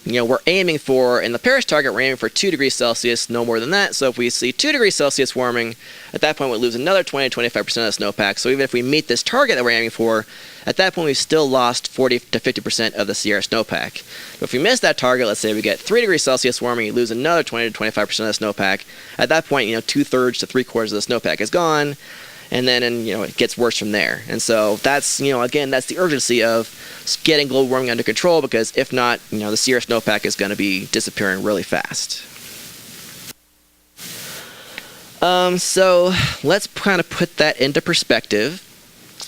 we're aiming for, in the Paris target, we're aiming for 2 degrees Celsius, no more than that. So if we see 2 degrees Celsius warming, at that point we'll lose another 20 to 25% of the snowpack. So even if we meet this target that we're aiming for, at that point we've still lost 40 to 50% of the Sierra snowpack. But if we miss that target, let's say we get 3 degrees Celsius warming, you lose another 20 to 25% of the snowpack. At that point, 2/3 to 3/4 of the snowpack is gone. And then, it gets worse from there. And so that's, again, that's the urgency of getting global warming under control, because if not, the Sierra snowpack is going to be disappearing really fast. So let's kind of put that into perspective.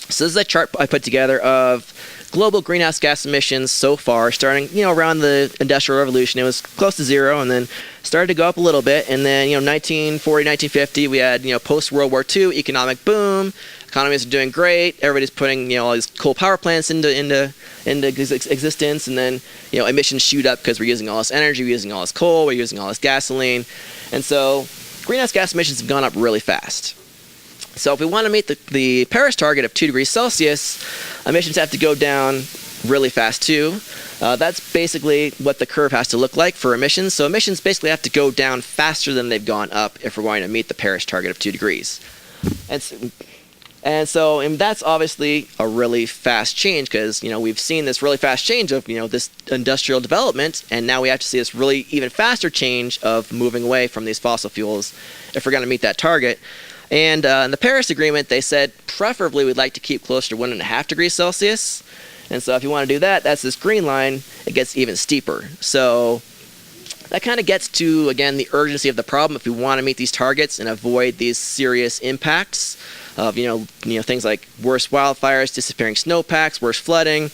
So this is a chart I put together of global greenhouse gas emissions so far, starting, around the Industrial Revolution. It was close to zero, and then started to go up a little bit. And then, 1940, 1950, we had, post-World War II economic boom. Economies are doing great. Everybody's putting, all these coal power plants into existence. And then, emissions shoot up because we're using all this energy, we're using all this coal, we're using all this gasoline. And so greenhouse gas emissions have gone up really fast. So if we want to meet the Paris target of 2 degrees Celsius, emissions have to go down really fast too. That's basically what the curve has to look like for emissions. So emissions basically have to go down faster than they've gone up if we're going to meet the Paris target of 2 degrees. And that's obviously a really fast change, because we've seen this really fast change of this industrial development, and now we have to see this really even faster change of moving away from these fossil fuels if we're going to meet that target. And in the Paris Agreement, they said preferably we'd like to keep closer to 1.5 degrees Celsius. And so if you want to do that, that's this green line. It gets even steeper. So that kind of gets to, again, the urgency of the problem. If we want to meet these targets and avoid these serious impacts of, things like worse wildfires, disappearing snowpacks, worse flooding,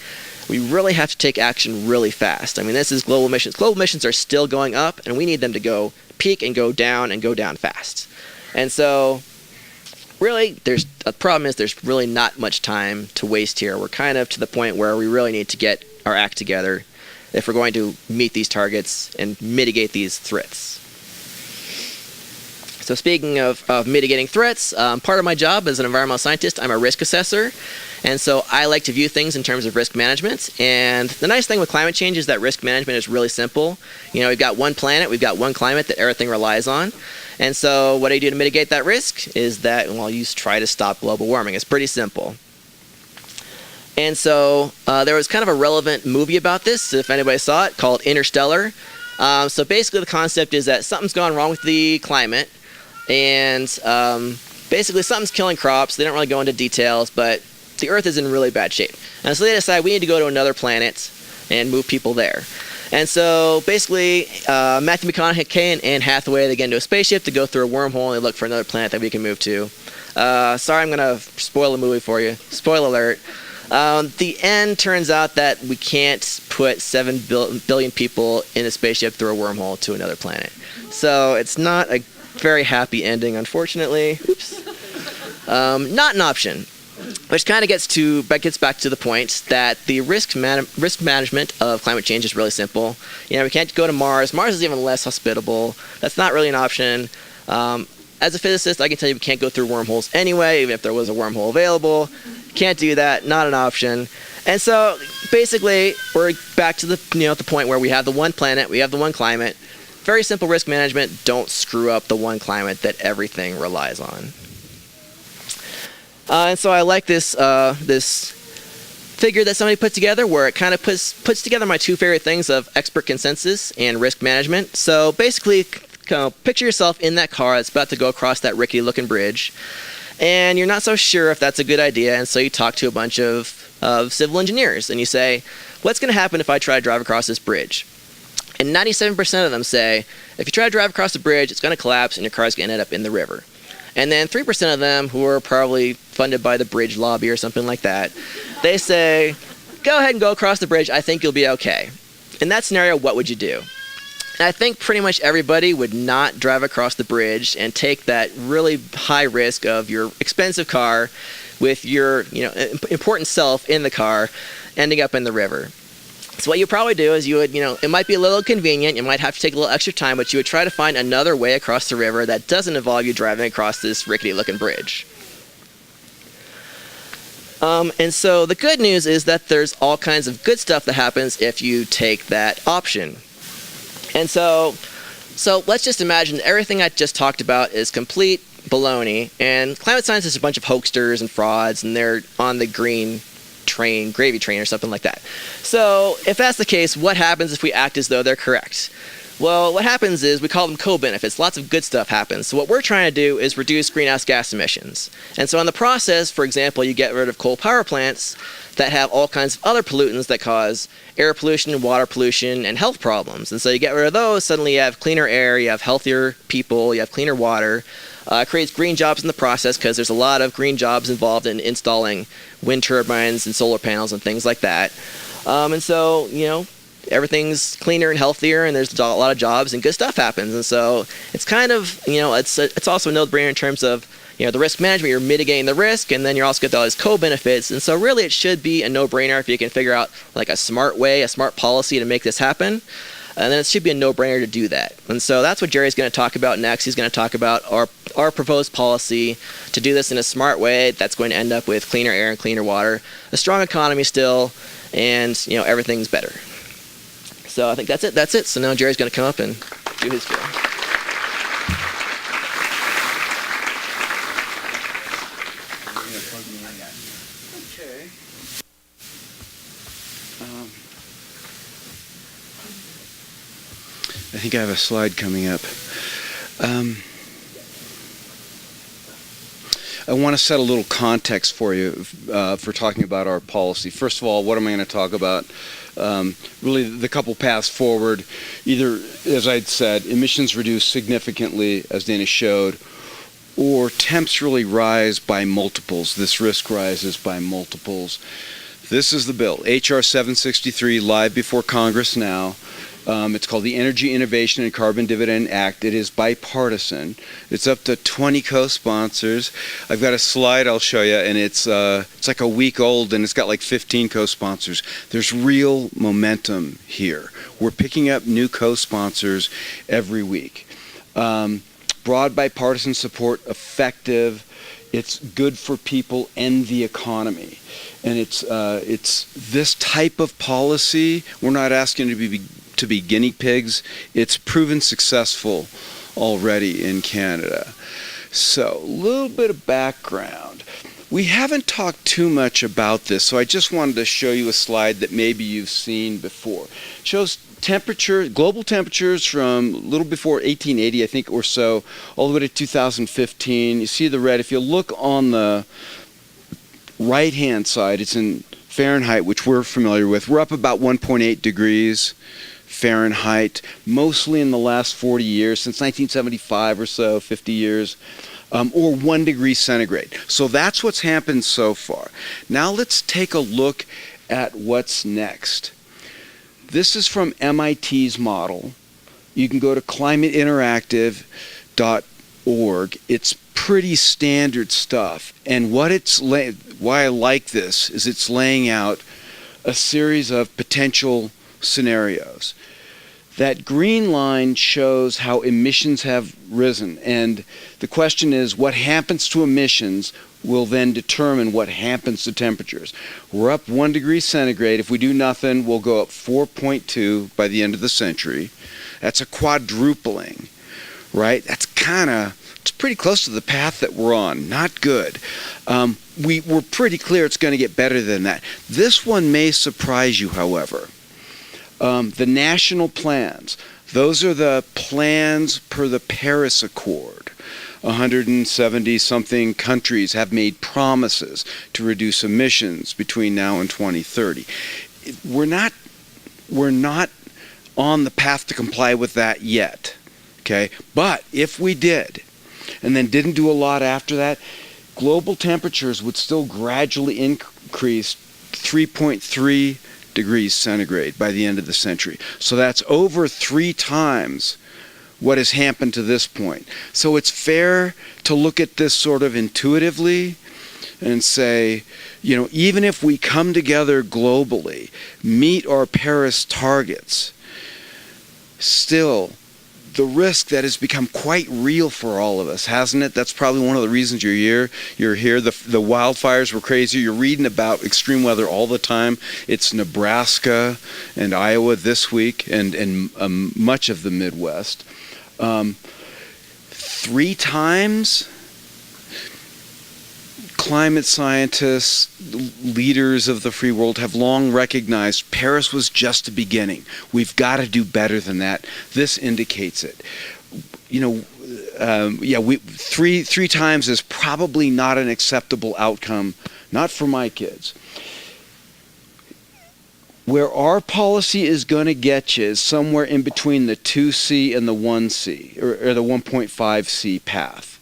we really have to take action really fast. I mean, this is global emissions. Global emissions are still going up, and we need them to go peak and go down fast. And so really, the problem is there's really not much time to waste here. We're kind of to the point where we really need to get our act together if we're going to meet these targets and mitigate these threats. So speaking of mitigating threats, part of my job as an environmental scientist, I'm a risk assessor. And so I like to view things in terms of risk management. And the nice thing with climate change is that risk management is really simple. We've got one planet, we've got one climate that everything relies on. And so what I do to mitigate that risk is that, you try to stop global warming. It's pretty simple. And so there was kind of a relevant movie about this, if anybody saw it, called Interstellar. So basically the concept is that something's gone wrong with the climate, and basically something's killing crops. They don't really go into details, but the Earth is in really bad shape. And so they decide we need to go to another planet and move people there. And so basically, Matthew McConaughey and Anne Hathaway, they get into a spaceship to go through a wormhole and they look for another planet that we can move to. Sorry, I'm going to spoil the movie for you. Spoiler alert. The end turns out that we can't put 7 billion people in a spaceship through a wormhole to another planet. So it's not a very happy ending, unfortunately. Oops. Not an option. Which kind of gets back to the point that the risk management of climate change is really simple. We can't go to Mars. Mars is even less hospitable. That's not really an option. As a physicist, I can tell you we can't go through wormholes anyway, even if there was a wormhole available. Can't do that. Not an option. And so basically, we're back to the point where we have the one planet, we have the one climate. Very simple risk management. Don't screw up the one climate that everything relies on. And so I like this figure that somebody put together, where it kind of puts together my two favorite things of expert consensus and risk management. So basically, picture yourself in that car that's about to go across that rickety-looking bridge, and you're not so sure if that's a good idea, and so you talk to a bunch of civil engineers, and you say, what's going to happen if I try to drive across this bridge? And 97% of them say, if you try to drive across the bridge, it's going to collapse and your car's going to end up in the river. And then 3% of them, who are probably funded by the bridge lobby or something like that, they say, go ahead and go across the bridge. I think you'll be okay. In that scenario, what would you do? And I think pretty much everybody would not drive across the bridge and take that really high risk of your expensive car with your important self in the car ending up in the river. So what you probably do is you would, it might be a little inconvenient, you might have to take a little extra time, but you would try to find another way across the river that doesn't involve you driving across this rickety looking bridge. And so the good news is that there's all kinds of good stuff that happens if you take that option. And so let's just imagine everything I just talked about is complete baloney, and climate science is a bunch of hoaxers and frauds, and they're on the green train, gravy train or something like that. So if that's the case, what happens if we act as though they're correct? Well, what happens is we call them co-benefits. Lots of good stuff happens. So what we're trying to do is reduce greenhouse gas emissions. And so in the process, for example, you get rid of coal power plants that have all kinds of other pollutants that cause air pollution, water pollution, and health problems. And so you get rid of those, suddenly you have cleaner air, you have healthier people, you have cleaner water. It creates green jobs in the process because there's a lot of green jobs involved in installing wind turbines and solar panels and things like that. And so, everything's cleaner and healthier, and there's a lot of jobs and good stuff happens. And so it's kind of, it's also a no-brainer in terms of, the risk management. You're mitigating the risk, and then you're also getting all these co-benefits. And so really it should be a no-brainer if you can figure out like a smart way, a smart policy to make this happen. And then it should be a no-brainer to do that. And so that's what Jerry's going to talk about next. He's going to talk about our proposed policy to do this in a smart way that's going to end up with cleaner air and cleaner water, a strong economy still, and everything's better. So I think that's it. So now Jerry's going to come up and do his spiel. Okay. I think I have a slide coming up. I want to set a little context for you for talking about our policy. First of all, what am I going to talk about? Really, the couple paths forward, either, as I'd said, emissions reduce significantly, as Dana showed, or temps really rise by multiples. This risk rises by multiples. This is the bill, H.R. 763, live before Congress now. It's called the Energy Innovation and Carbon Dividend Act. It is bipartisan. It's up to 20 co-sponsors. I've got a slide I'll show you, and it's like a week old, and it's got like 15 co-sponsors. There's real momentum here. We're picking up new co-sponsors every week. Broad bipartisan support, effective. It's good for people and the economy. And it's this type of policy. We're not asking to be guinea pigs. It's proven successful already in Canada. So, a little bit of background. We haven't talked too much about this, so I just wanted to show you a slide that maybe you've seen before. It shows global temperatures from a little before 1880, I think, or so, all the way to 2015. You see the red. If you look on the right-hand side, it's in Fahrenheit, which we're familiar with. We're up about 1.8 degrees Fahrenheit, mostly in the last 40 years, since 1975 or so, 50 years, or 1 degree centigrade. So that's what's happened so far. Now let's take a look at what's next. This is from MIT's model. You can go to climateinteractive.org. It's pretty standard stuff. And why I like this is it's laying out a series of potential scenarios. That green line shows how emissions have risen, and the question is what happens to emissions will then determine what happens to temperatures. We're up 1 degree centigrade. If we do nothing, we'll go up 4.2 by the end of the century. That's a quadrupling, right? It's pretty close to the path that we're on. Not good. We're pretty clear it's going to get better than that. This one may surprise you, however. The national plans, those are the plans per the Paris Accord. 170-something countries have made promises to reduce emissions between now and 2030. We're not on the path to comply with that yet, okay? But if we did, and then didn't do a lot after that, global temperatures would still gradually increase 3.3 degrees centigrade by the end of the century. So that's over 3 times what has happened to this point. So it's fair to look at this sort of intuitively and say, even if we come together globally, meet our Paris targets, still, the risk that has become quite real for all of us, hasn't it? That's probably one of the reasons you're here. The wildfires were crazy. You're reading about extreme weather all the time. It's Nebraska and Iowa this week, and much of the Midwest. 3 times, climate scientists, leaders of the free world have long recognized Paris was just the beginning. We've got to do better than that. This indicates it. Three times is probably not an acceptable outcome, not for my kids. Where our policy is going to get you is somewhere in between the 2C and the 1C, or the 1.5C path.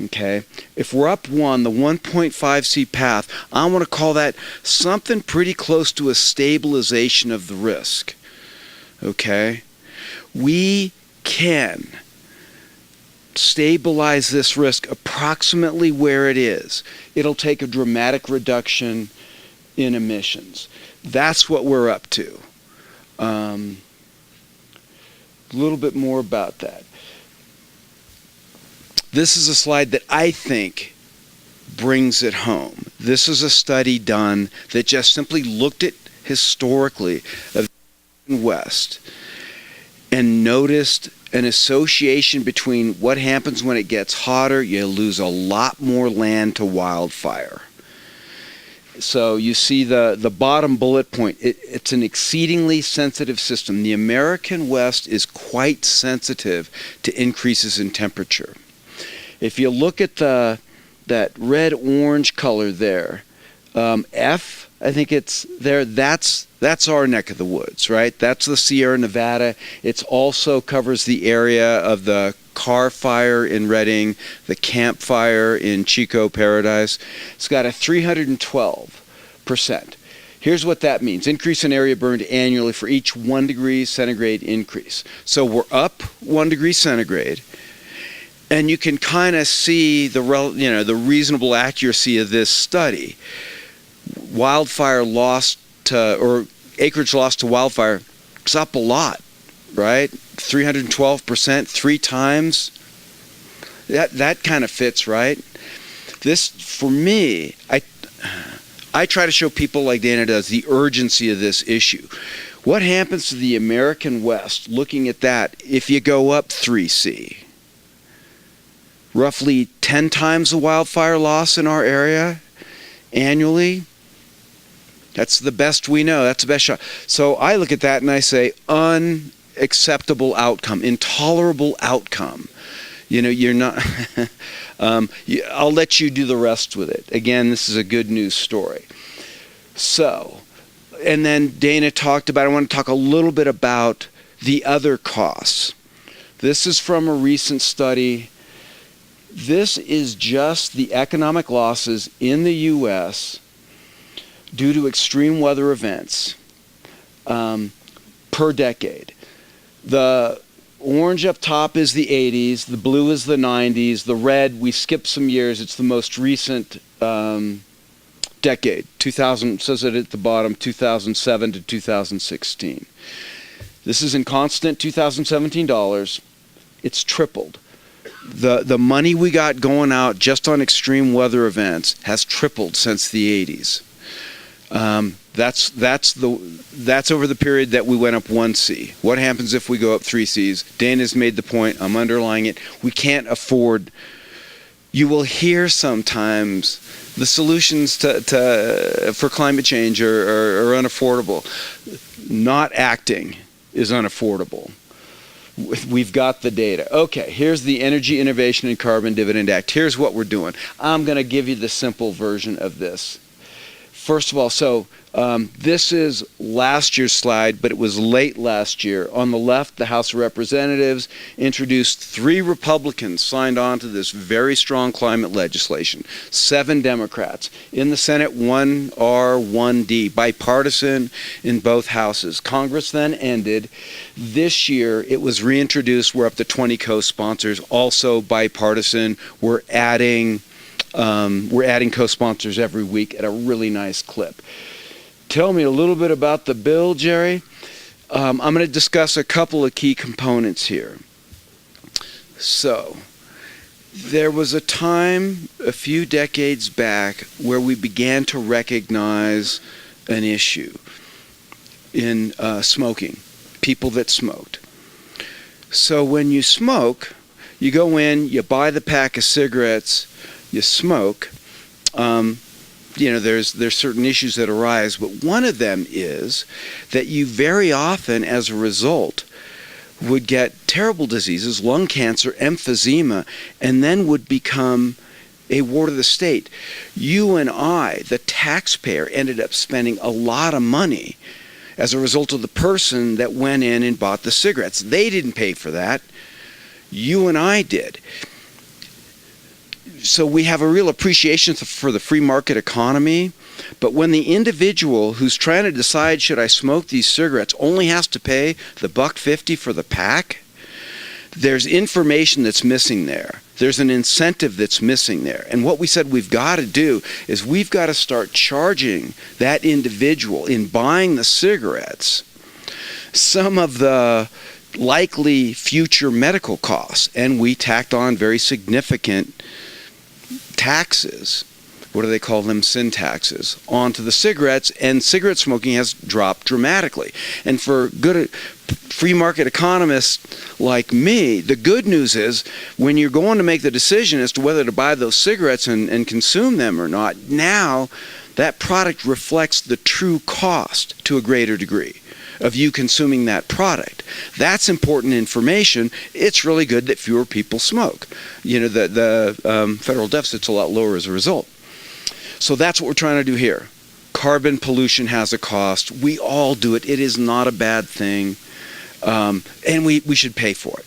Okay? If we're up 1, the 1.5C path, I want to call that something pretty close to a stabilization of the risk. Okay? We can stabilize this risk approximately where it is. It'll take a dramatic reduction in emissions. That's what we're up to. A little bit more about that. This is a slide that I think brings it home. This is a study done that just simply looked at historically of the West and noticed an association between what happens when it gets hotter. You lose a lot more land to wildfire. So you see the bottom bullet point. It's an exceedingly sensitive system. The American West is quite sensitive to increases in temperature. If you look at that red-orange color there, F, I think it's there, that's our neck of the woods, right? That's the Sierra Nevada. It also covers the area of the Carr Fire in Redding, the Camp Fire in Chico Paradise. It's got a 312%. Here's what that means. Increase in area burned annually for each 1 degree centigrade increase. So we're up 1 degree centigrade. And you can kind of see the reasonable accuracy of this study. Wildfire lost to, or acreage lost to wildfire, it's up a lot, right? 312%, 3 times. That kind of fits, right? This, for me, I try to show people like Dana does the urgency of this issue. What happens to the American West, looking at that, if you go up 3C? Roughly 10 times the wildfire loss in our area annually. That's the best we know. That's the best shot. So I look at that and I say, unacceptable outcome, intolerable outcome. You're not... I'll let you do the rest with it. Again, this is a good news story. So, and then Dana talked about, I want to talk a little bit about the other costs. This is from a recent study. This is just the economic losses in the U.S. due to extreme weather events per decade. The orange up top is the 80s, the blue is the 90s, the red, we skipped some years, it's the most recent decade. 2000, says it at the bottom, 2007 to 2016. This is in constant 2017 dollars. It's tripled. The money we got going out just on extreme weather events has tripled since the 80s. That's over the period that we went up 1C. What happens if we go up 3Cs? Dana's made the point. I'm underlying it. We can't afford. You will hear sometimes the solutions for climate change are unaffordable. Not acting is unaffordable. We've got the data. Okay, here's the Energy Innovation and Carbon Dividend Act. Here's what we're doing. I'm going to give you the simple version of this. first of all, this is last year's slide, but it was late last year. On the left, the House of Representatives introduced 3 Republicans signed on to this very strong climate legislation, 7 Democrats. In the Senate, 1R, 1D, bipartisan in both houses. Congress then ended. This year, it was reintroduced. We're up to 20 co-sponsors, also bipartisan. We're adding co-sponsors every week at a really nice clip. Tell me a little bit about the bill, Jerry. I'm going to discuss a couple of key components here. So, there was a time a few decades back where we began to recognize an issue in smoking, people that smoked. So when you smoke, you go in, you buy the pack of cigarettes, you smoke. There's certain issues that arise, but one of them is that you very often, as a result, would get terrible diseases, lung cancer, emphysema, and then would become a ward of the state. You and I, the taxpayer, ended up spending a lot of money as a result of the person that went in and bought the cigarettes. They didn't pay for that. You and I did. So we have a real appreciation for the free market economy, but when the individual who's trying to decide should I smoke these cigarettes only has to pay the $1.50 for the pack, there's information that's missing there. There's an incentive that's missing there. And what we said we've got to do is we've got to start charging that individual in buying the cigarettes some of the likely future medical costs. And we tacked on very significant taxes, what do they call them, sin taxes, onto the cigarettes, and cigarette smoking has dropped dramatically. And for good free market economists like me, the good news is when you're going to make the decision as to whether to buy those cigarettes and consume them or not, now that product reflects the true cost to a greater degree of you consuming that product. That's important information. It's really good that fewer people smoke. The federal deficit's a lot lower as a result. So that's what we're trying to do here. Carbon pollution has a cost. We all do it. It is not a bad thing. And we should pay for it.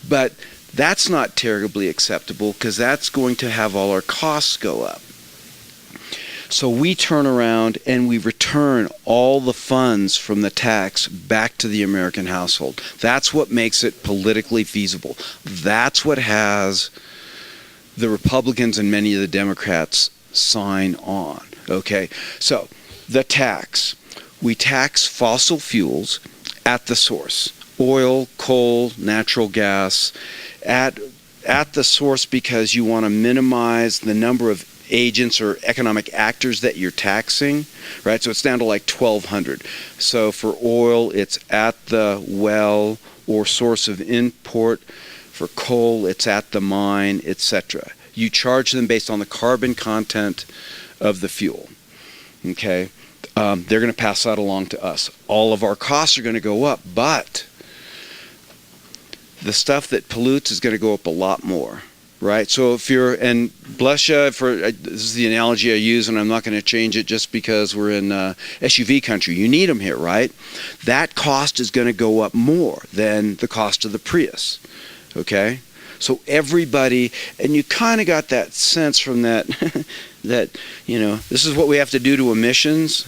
But that's not terribly acceptable because that's going to have all our costs go up. So we turn around and we return all the funds from the tax back to the American household. That's what makes it politically feasible. That's what has the Republicans and many of the Democrats sign on. Okay, so the tax. We tax fossil fuels at the source. Oil, coal, natural gas at the source because you want to minimize the number of agents or economic actors that you're taxing, right? So it's down to like 1,200. So for oil, it's at the well or source of import. For coal, it's at the mine, etc. You charge them based on the carbon content of the fuel. Okay? They're going to pass that along to us. All of our costs are going to go up, but the stuff that pollutes is going to go up a lot more. Right, so if you're, and bless you for, this is the analogy I use, and I'm not going to change it just because we're in SUV country. You need them here, right? That cost is going to go up more than the cost of the Prius, okay? So everybody, and you kind of got that sense from that, this is what we have to do to emissions.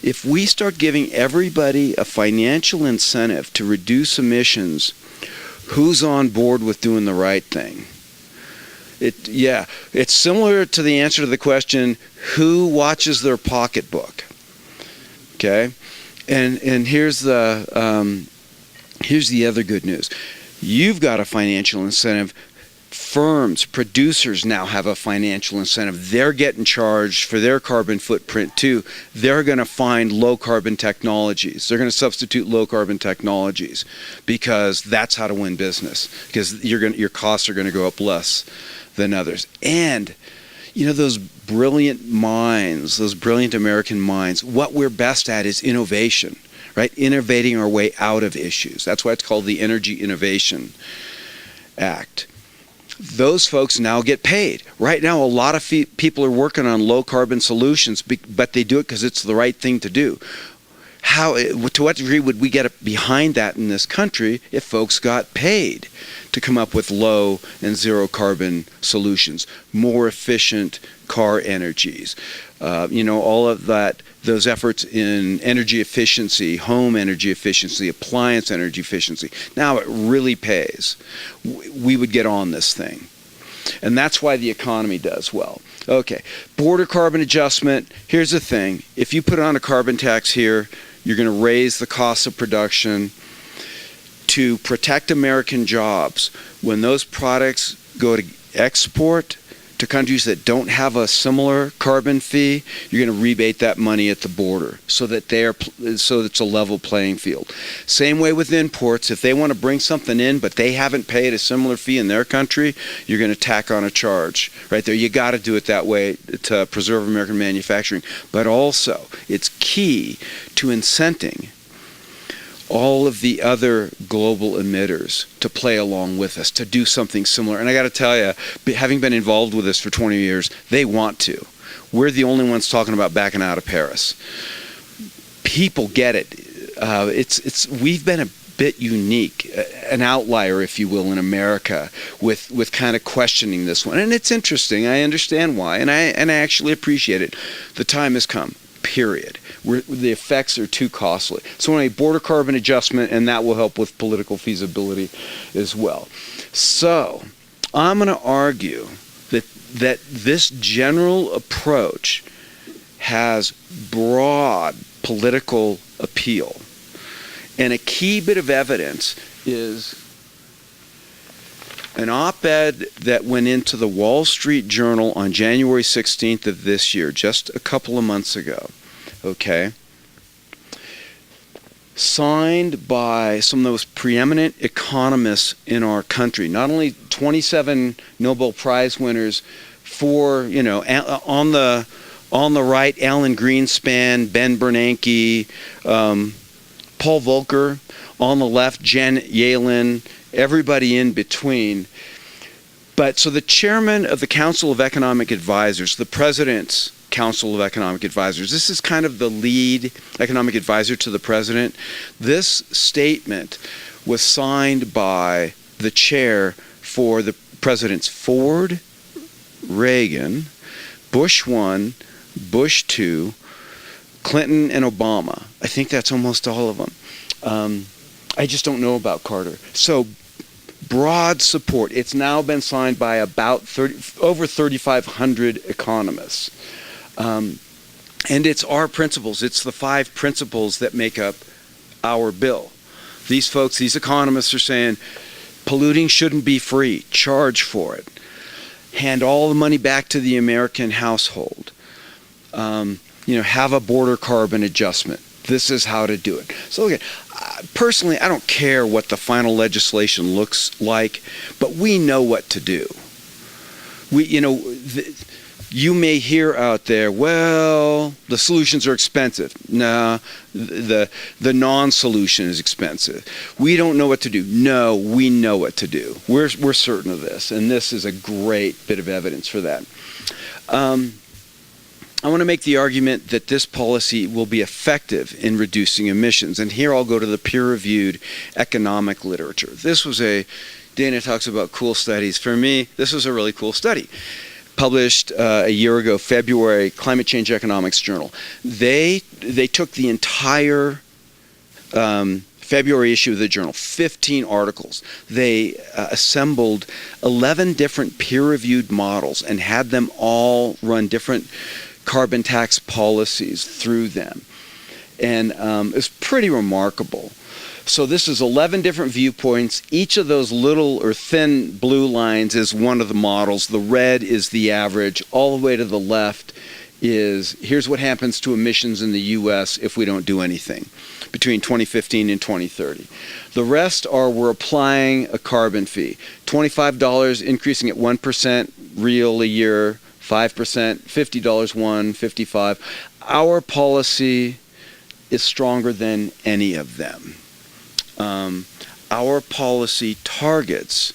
If we start giving everybody a financial incentive to reduce emissions, who's on board with doing the right thing? It's similar to the answer to the question, who watches their pocketbook? Okay, and here's the other good news. You've got a financial incentive. Firms, producers now have a financial incentive. They're getting charged for their carbon footprint too. They're going to find low carbon technologies. They're going to substitute low carbon technologies because that's how to win business. Because your costs are going to go up less than others. And those brilliant minds, those brilliant American minds, what we're best at is innovation, right? Innovating our way out of issues. That's why it's called the Energy Innovation Act. those folks now get paid. Right now, a lot of people are working on low carbon solutions, but they do it because it's the right thing to do. To what degree would we get behind that in this country if folks got paid to come up with low and zero carbon solutions, more efficient car energies, all of that, those efforts in energy efficiency, home energy efficiency, appliance energy efficiency. Now it really pays. We would get on this thing. And that's why the economy does well. Okay, border carbon adjustment. Here's the thing. If you put on a carbon tax here, you're going to raise the cost of production to protect American jobs. When those products go to export to countries that don't have a similar carbon fee, you're going to rebate that money at the border so that it's a level playing field. Same way with imports. If they want to bring something in but they haven't paid a similar fee in their country, you're going to tack on a charge right there. You got to do it that way to preserve American manufacturing. But also, it's key to incenting all of the other global emitters to play along with us, to do something similar. And I got to tell you, having been involved with this for 20 years, they want to. We're the only ones talking about backing out of Paris. People get it. We've been a bit unique, an outlier, if you will, in America with kind of questioning this one. And it's interesting. I understand why, and I actually appreciate it. The time has come. Period. The effects are too costly. So anyway, border carbon adjustment, and that will help with political feasibility as well. So I'm going to argue that this general approach has broad political appeal. And a key bit of evidence is an op-ed that went into the Wall Street Journal on January 16th of this year, just a couple of months ago, okay? Signed by some of the most preeminent economists in our country. Not only 27 Nobel Prize winners for, on the right, Alan Greenspan, Ben Bernanke, Paul Volcker. On the left, Janet Yellen, everybody in between. But so the chairman of the Council of Economic Advisors, the president's Council of Economic Advisors, this is kind of the lead economic advisor to the president. This statement was signed by the chair for the presidents Ford, Reagan, Bush 1, Bush 2, Clinton, and Obama. I think that's almost all of them. I just don't know about Carter. So broad support. It's now been signed by about over 3,500 economists. And it's our principles. It's the 5 principles that make up our bill. These folks, these economists are saying polluting shouldn't be free. Charge for it. Hand all the money back to the American household. Have a border carbon adjustment. This is how to do it. So again, personally, I don't care what the final legislation looks like, but we know what to do. You may hear out there, well, the solutions are expensive. No, the non-solution is expensive. We don't know what to do. No, we know what to do. We're certain of this, and this is a great bit of evidence for that. I want to make the argument that this policy will be effective in reducing emissions. And here I'll go to the peer-reviewed economic literature. Dana talks about cool studies. For me, this was a really cool study. Published a year ago, February, Climate Change Economics Journal. They took the entire February issue of the journal, 15 articles. They assembled 11 different peer-reviewed models and had them all run different carbon tax policies through them. And it's pretty remarkable. So this is 11 different viewpoints. Each of those little or thin blue lines is one of the models. The red is the average. All the way to the left is here's what happens to emissions in the U.S. if we don't do anything between 2015 and 2030. The rest are we're applying a carbon fee. $25 increasing at 1% real a year, 5%, $50 $55. Our policy is stronger than any of them. Our policy targets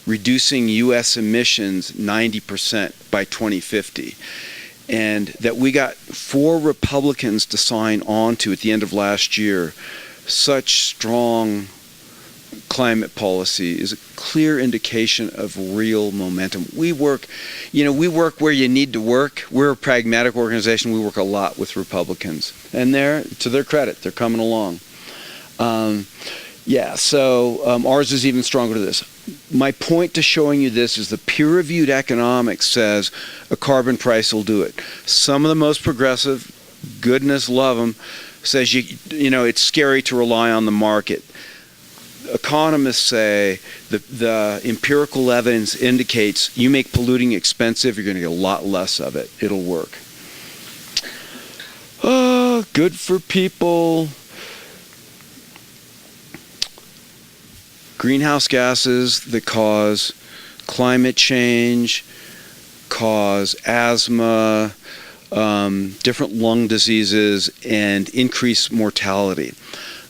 reducing U.S. emissions 90% by 2050. And that we got 4 Republicans to sign on to at the end of last year such strong climate policy is a clear indication of real momentum. We work where you need to work. We're a pragmatic organization. We work a lot with Republicans. And to their credit, they're coming along. Ours is even stronger to this. My point to showing you this is the peer-reviewed economics says a carbon price will do it. Some of the most progressive, goodness love them, says it's scary to rely on the market. Economists say the empirical evidence indicates you make polluting expensive, you're going to get a lot less of it. It'll work. Oh, good for people. Greenhouse gases that cause climate change, cause asthma, different lung diseases, and increase mortality.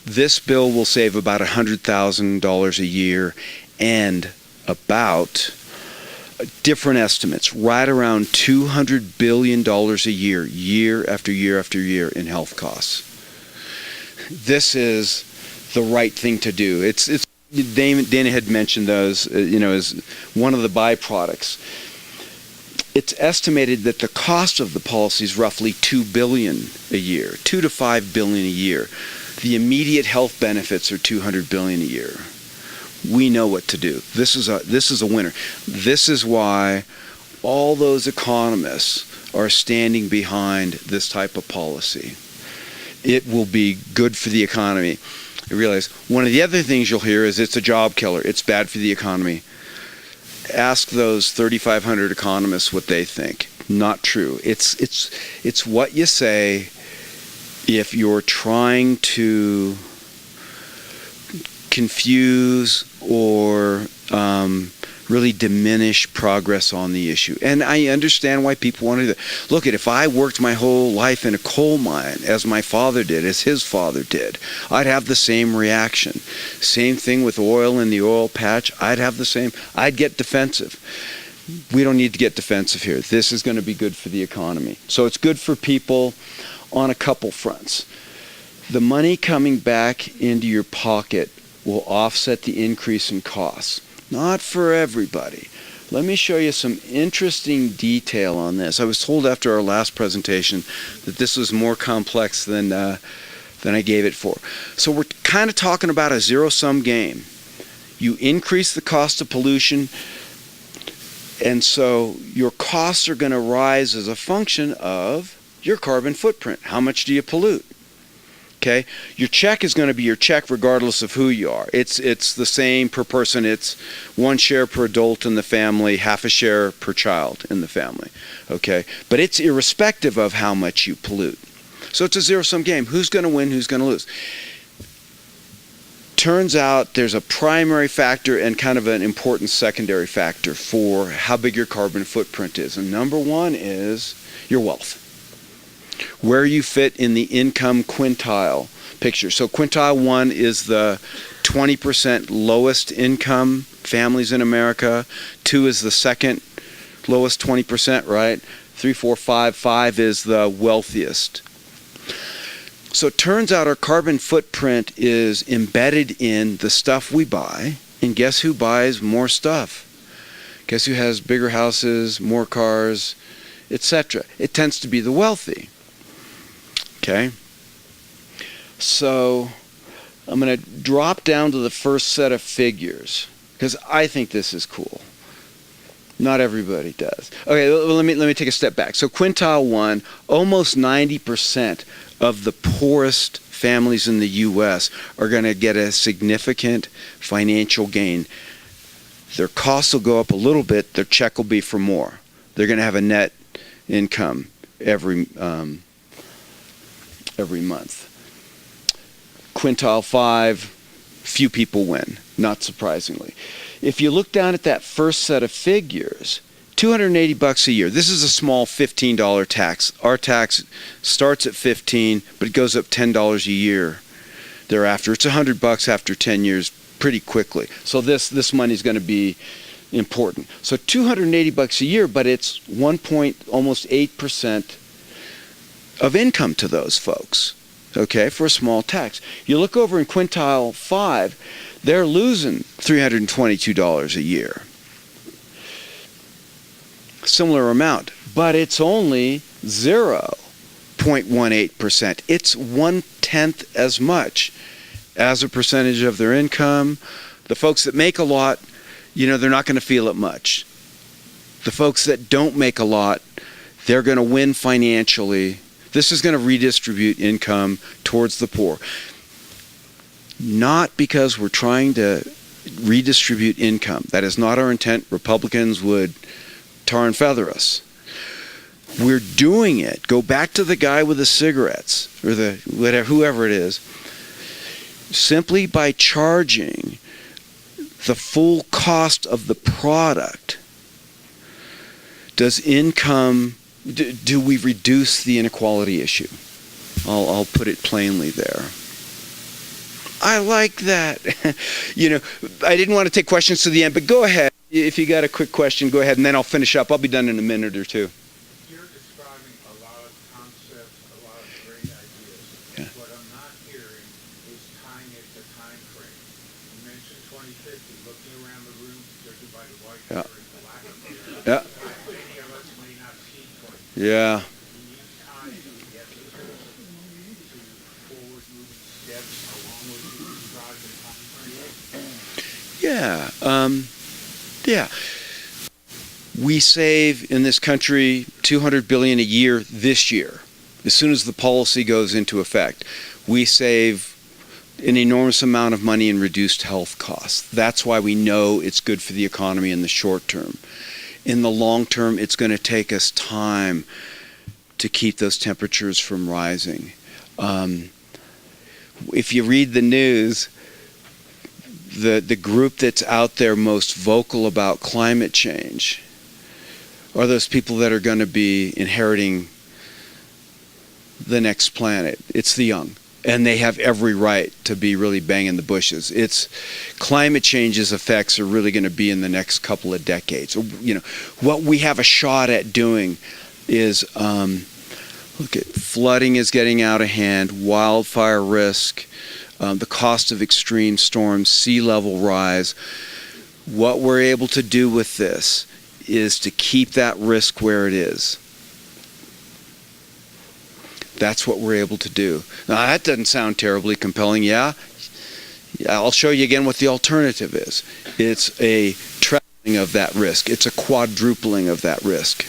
This bill will save about $100,000 a year, and about different estimates, right around $200 billion a year, year after year after year in health costs. This is the right thing to do. Dana had mentioned those, as one of the byproducts. It's estimated that the cost of the policy is roughly $2 billion a year, $2 to $5 billion a year. The immediate health benefits are $200 billion a year. We know what to do. This is a winner. This is why all those economists are standing behind this type of policy. It will be good for the economy. I realize one of the other things you'll hear is it's a job killer. It's bad for the economy. Ask those 3,500 economists what they think. Not true. It's what you say if you're trying to confuse or really diminish progress on the issue. And I understand why people want to do that. Look, if I worked my whole life in a coal mine, as my father did, as his father did, I'd have the same reaction. Same thing with oil in the oil patch. I'd get defensive. We don't need to get defensive here. This is going to be good for the economy. So it's good for people on a couple fronts. The money coming back into your pocket will offset the increase in costs. Not for everybody. Let me show you some interesting detail on this. I was told after our last presentation that this was more complex than I gave it for. So we're kind of talking about a zero-sum game. You increase the cost of pollution, and so your costs are going to rise as a function of your carbon footprint. How much do you pollute? Okay, your check is going to be your check regardless of who you are. It's the same per person. It's 1 share per adult in the family, half a share per child in the family. Okay, but it's irrespective of how much you pollute. So it's a zero-sum game. Who's going to win? Who's going to lose? Turns out there's a primary factor and kind of an important secondary factor for how big your carbon footprint is. And number one is your wealth. Where you fit in the income quintile picture. So quintile 1 is the 20% lowest income families in America. 2 is the second lowest 20%, right? 3, 4, 5. 5 is the wealthiest. So it turns out our carbon footprint is embedded in the stuff we buy. And guess who buys more stuff? Guess who has bigger houses, more cars, etc.? It tends to be the wealthy. Okay, so I'm going to drop down to the first set of figures because I think this is cool. Not everybody does. Okay, let me take a step back. So quintile 1, almost 90% of the poorest families in the U.S. are going to get a significant financial gain. Their costs will go up a little bit. Their check will be for more. They're going to have a net income every month. Quintile 5, few people win, not surprisingly. If you look down at that first set of figures, $280 a year. This is a small $15 tax. Our tax starts at $15, but it goes up $10 a year thereafter. It's $100 after 10 years pretty quickly. So this money is going to be, important. So $280 a year, but it's almost 8% of income to those folks, okay, for a small tax. You look over in quintile 5, they're losing $322 a year. Similar amount, but it's only 0.18%. It's 1/10 as much as a percentage of their income. The folks that make a lot, they're not going to feel it much. The folks that don't make a lot, they're going to win financially. This is going to redistribute income towards the poor. Not because we're trying to redistribute income. That is not our intent. Republicans would tar and feather us. We're doing it. Go back to the guy with the cigarettes, or whoever it is, simply by charging the full cost of the product. Do we reduce the inequality issue? I'll put it plainly there. I like that. I didn't want to take questions to the end, but go ahead. If you got a quick question, go ahead, and then I'll finish up. I'll be done in a minute or two. You're describing a lot of concepts, a lot of great ideas. Yeah. What I'm not hearing is tying it to time frame. You mentioned 2050, looking around the room, judging by the white Yeah. hair and the lack of hair. Yeah. Many of us may not see 2050. Yeah. We need time to get to forward-moving steps along with you described in time frame. Yeah. Yeah. We save in this country $200 billion a year this year. As soon as the policy goes into effect, we save an enormous amount of money in reduced health costs. That's why we know it's good for the economy in the short term. In the long term, it's going to take us time to keep those temperatures from rising. If you read the news, the group that's out there most vocal about climate change are those people that are going to be inheriting the next planet. It's the young. And they have every right to be really banging the bushes. Climate change's effects are really going to be in the next couple of decades. What we have a shot at doing is, look at flooding is getting out of hand, wildfire risk, the cost of extreme storms, sea level rise. What we're able to do with this is to keep that risk where it is. That's what we're able to do. Now, that doesn't sound terribly compelling, yeah? I'll show you again what the alternative is. It's a tripling of that risk. It's a quadrupling of that risk.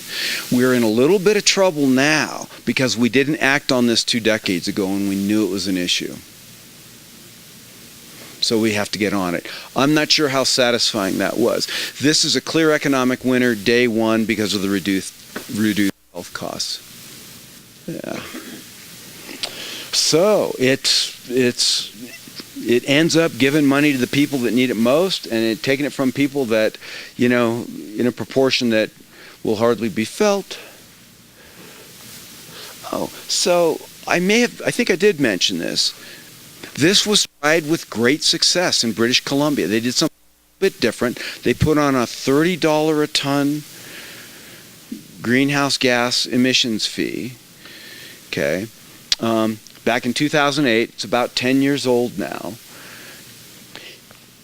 We're in a little bit of trouble now because we didn't act on this 2 decades ago and we knew it was an issue. So we have to get on it. I'm not sure how satisfying that was. This is a clear economic winner day one because of the reduced health costs. Yeah. So it ends up giving money to the people that need it most, and taking it from people that, in a proportion that will hardly be felt. Oh, so I think I did mention this. This was tried with great success in British Columbia. They did something a bit different. They put on a $30 a ton greenhouse gas emissions fee. Okay. Back in 2008, it's about 10 years old now.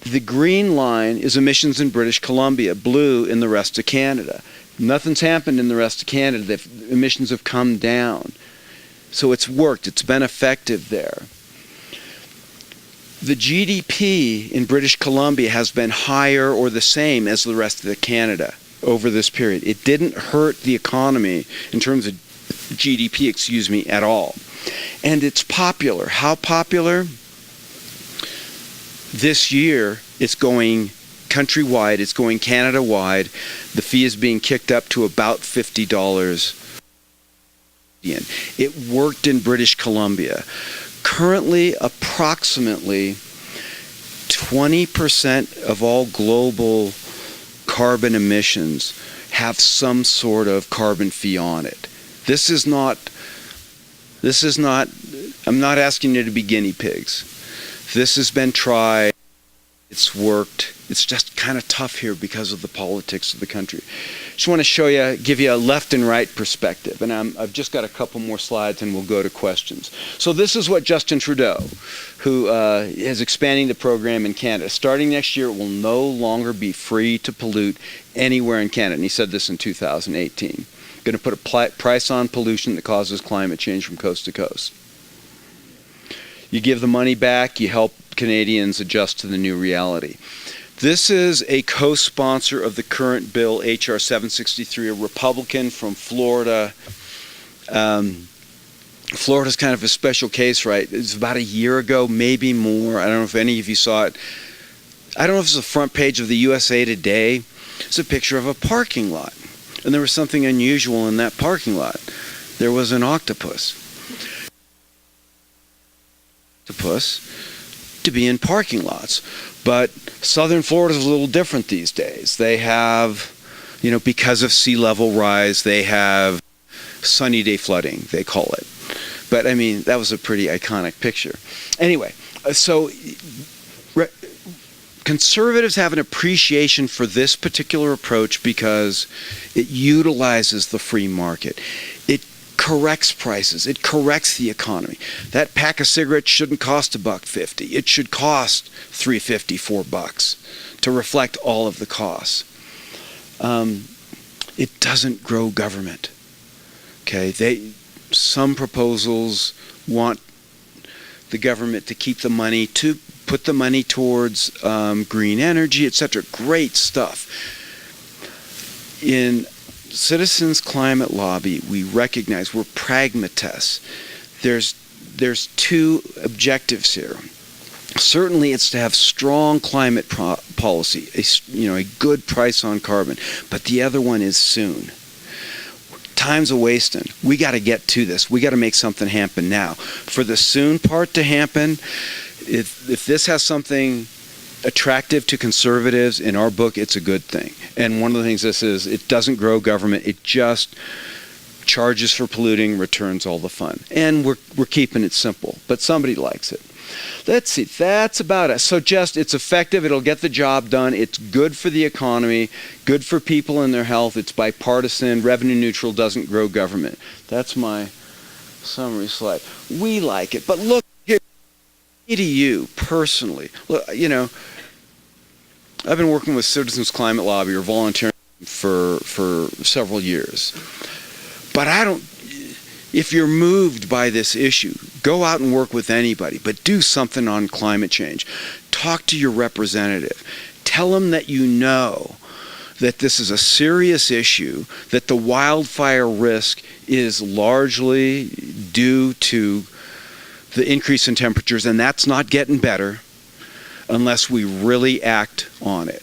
The green line is emissions in British Columbia, blue in the rest of Canada. Nothing's happened in the rest of Canada. The emissions have come down. So it's worked. It's been effective there. The GDP in British Columbia has been higher or the same as the rest of Canada over this period. It didn't hurt the economy in terms of GDP, at all. And it's popular. How popular? This year, it's going countrywide. It's going Canada-wide. The fee is being kicked up to about $50. It worked in British Columbia. Currently, approximately 20% of all global carbon emissions have some sort of carbon fee on it. This is not, I'm not asking you to be guinea pigs. This has been tried it's worked. It's just kind of tough here because of the politics of the country. Just want to show you, give you a left and right perspective. And I've just got a couple more slides and we'll go to questions. So this is what Justin Trudeau, who is expanding the program in Canada. Starting next year, it will no longer be free to pollute anywhere in Canada. And he said this in 2018. Going to put a price on pollution that causes climate change from coast to coast. You give the money back, you help Canadians adjust to the new reality. This is a co-sponsor of the current bill, H.R. 763, a Republican from Florida. Florida's kind of a special case, right? It's about a year ago, maybe more. I don't know if any of you saw it. I don't know if it's the front page of the USA Today. It's a picture of a parking lot. And there was something unusual in that parking lot. There was an octopus. To be in parking lots. But southern Florida is a little different these days. They have, because of sea level rise, they have sunny day flooding, they call it. But I mean, that was a pretty iconic picture. Anyway, so conservatives have an appreciation for this particular approach because it utilizes the free market. It corrects prices. It corrects the economy. That pack of cigarettes shouldn't cost $1.50. It should cost $3.50, $4 to reflect all of the costs. It doesn't grow government. Okay, some proposals want the government to keep the money, to put the money towards green energy, etc. Great stuff. In Citizens Climate Lobby, we recognize we're pragmatists. There's two objectives here. Certainly, it's to have strong climate policy, a good price on carbon. But the other one is soon. Time's a wasting. We got to get to this. We got to make something happen now. For the soon part to happen, if this has something attractive to conservatives, in our book, it's a good thing. And one of the things this is, it doesn't grow government. It just charges for polluting, returns all the fun. And we're keeping it simple. But somebody likes it. Let's see. That's about it. So it's effective. It'll get the job done. It's good for the economy, good for people and their health. It's bipartisan, revenue neutral, doesn't grow government. That's my summary slide. We like it. But look here, to you personally. Look, I've been working with Citizens Climate Lobby or volunteering for several years. But if you're moved by this issue, go out and work with anybody, but do something on climate change. Talk to your representative. Tell them that you know that this is a serious issue, that the wildfire risk is largely due to the increase in temperatures, and that's not getting better unless we really act on it.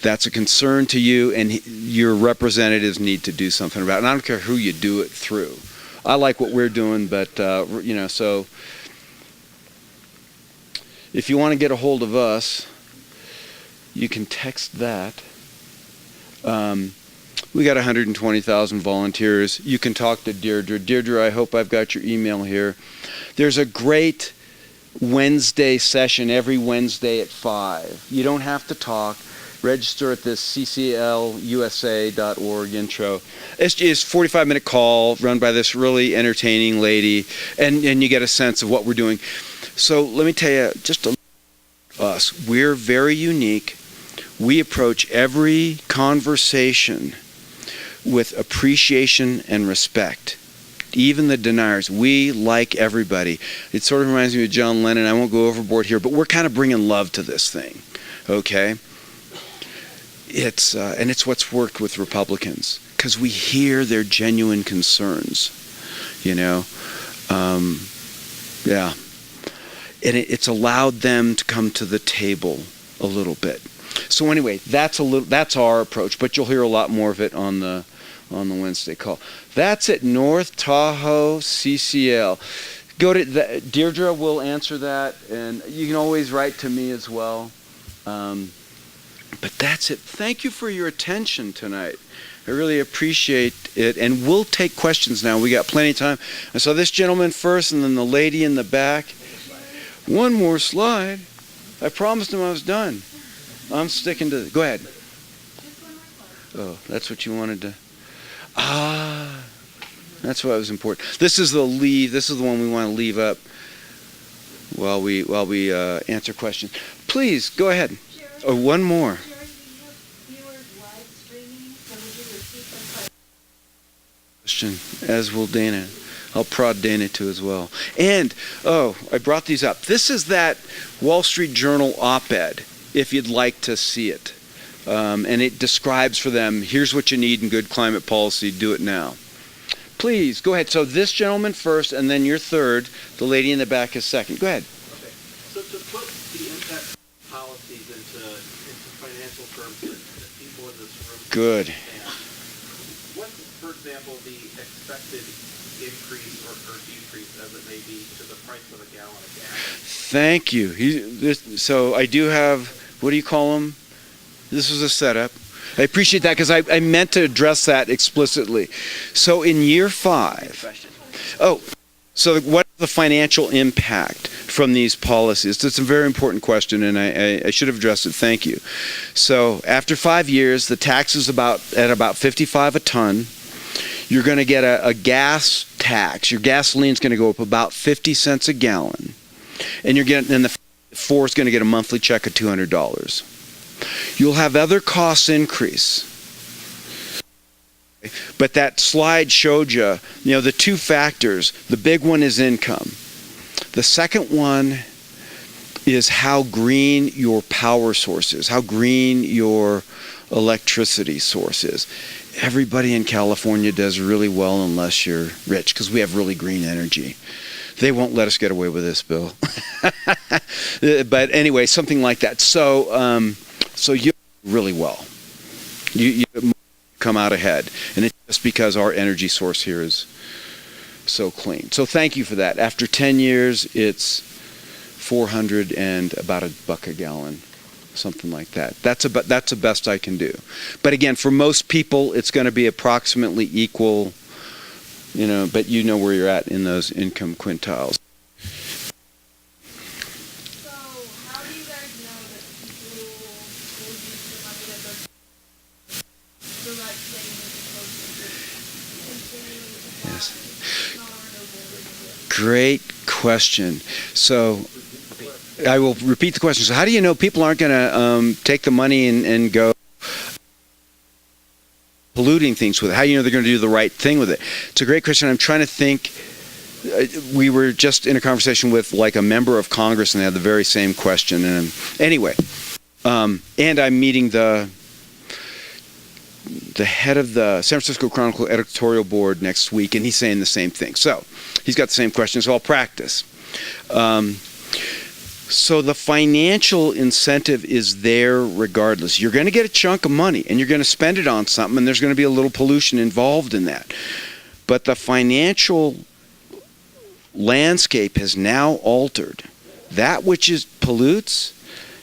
That's a concern to you, and your representatives need to do something about it. And I don't care who you do it through. I like what we're doing, but, so if you want to get a hold of us, you can text that. We got 120,000 volunteers. You can talk to Deirdre. Deirdre, I hope I've got your email here. There's a great Wednesday session every Wednesday at 5. You don't have to talk. Register at this cclusa.org intro. It's a 45-minute call run by this really entertaining lady, and you get a sense of what we're doing. So let me tell you, just us. We're very unique. We approach every conversation with appreciation and respect. Even the deniers, we like everybody. It sort of reminds me of John Lennon. I won't go overboard here, but we're kind of bringing love to this thing, okay? It's what's worked with Republicans, because we hear their genuine concerns, Yeah. And it's allowed them to come to the table a little bit. So anyway, that's our approach, but you'll hear a lot more of it on the Wednesday call. That's at North Tahoe CCL. Go to Deirdre will answer that, and you can always write to me as well. But that's it. Thank you for your attention tonight. I really appreciate it, and we'll take questions now. We got plenty of time. I saw this gentleman first, and then the lady in the back. One more slide. I promised him I was done. I'm sticking to. Go ahead. Oh, that's what you wanted to. That's what was important. This is the leave. This is the one we want to leave up while we answer questions. Please go ahead. Oh, one more. Question, as will Dana. I'll prod Dana too as well. And, I brought these up. This is that Wall Street Journal op-ed, if you'd like to see it. And it describes for them, here's what you need in good climate policy, do it now. Please, go ahead. So this gentleman first, and then you're third. The lady in the back is second. Go ahead. Okay. So to put the impact policies into financial terms that people in this room Good. understand, what's, for example, the expected increase or decrease, as it may be, to the price of a gallon of gas? Thank you. So I do have, what do you call them? This was a setup. I appreciate that because I meant to address that explicitly. So in year 5, so what's the financial impact from these policies? It's a very important question, and I should have addressed it. Thank you. So after 5 years, the tax is at about $55 a ton. You're going to get a gas tax. Your gasoline's going to go up about 50 cents a gallon, and the 4 is going to get a monthly check of $200. You'll have other costs increase. But that slide showed you, the two factors. The big one is income. The second one is how green your power source is, how green your electricity source is. Everybody in California does really well unless you're rich, because we have really green energy. They won't let us get away with this, Bill. But anyway, something like that. So you do really well. You come out ahead, and it's just because our energy source here is so clean. So thank you for that. After 10 years, it's 400 and about $1 a gallon, something like that. That's the best I can do. But again, for most people, it's going to be approximately equal. But you know where you're at in those income quintiles. Great question. So I will repeat the question. So how do you know people aren't going to take the money and go polluting things with it? How do you know they're going to do the right thing with it? It's a great question. I'm trying to think. We were just in a conversation with a member of Congress, and they had the very same question. And anyway, and I'm meeting the head of the San Francisco Chronicle editorial board next week, and he's saying the same thing. So he's got the same question, so I'll practice. So the financial incentive is there regardless. You're going to get a chunk of money, and you're going to spend it on something, and there's going to be a little pollution involved in that. But the financial landscape has now altered. That which pollutes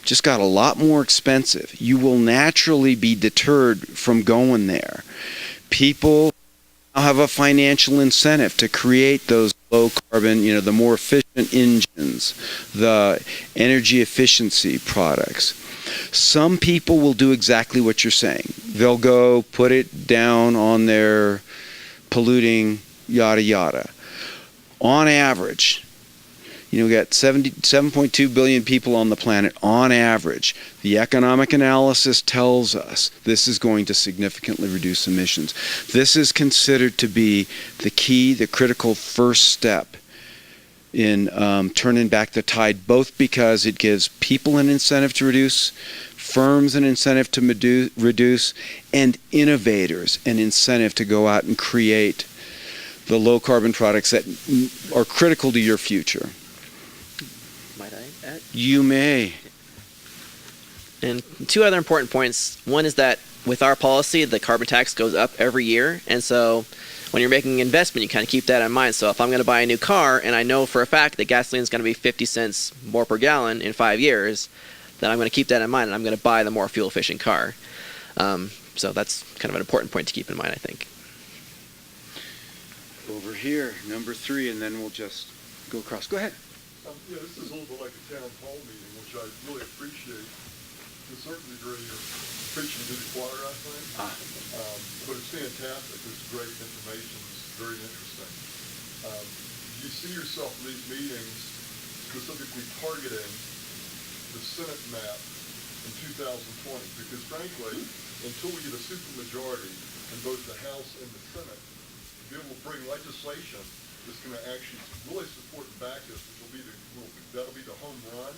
just got a lot more expensive. You will naturally be deterred from going there. People now have a financial incentive to create those low carbon, the more efficient engines, the energy efficiency products. Some people will do exactly what you're saying. They'll go put it down on their polluting yada yada. On average, we got 7.2 billion people on the planet. On average, the economic analysis tells us this is going to significantly reduce emissions. This is considered to be the key, the critical first step in turning back the tide, both because it gives people an incentive to reduce, firms an incentive to reduce, and innovators an incentive to go out and create the low carbon products that are critical to your future. Might I add? You may. And two other important points. One is that with our policy, the carbon tax goes up every year. And so when you're making an investment, you kind of keep that in mind. So if I'm going to buy a new car and I know for a fact that gasoline is going to be 50 cents more per gallon in 5 years, then I'm going to keep that in mind and I'm going to buy the more fuel efficient car. So that's kind of an important point to keep in mind, I think. Over here, number 3, and then we'll just go across. Go ahead. This is a little bit like a town hall meeting, which I really appreciate. to a certain degree, you're preaching to the choir, I think. But it's fantastic. It's great information. It's very interesting. Do you see yourself in these meetings specifically targeting the Senate map in 2020? Because frankly, until we get a supermajority in both the House and the Senate, to be able to bring legislation that's going to actually really support and back this, that'll be the home run.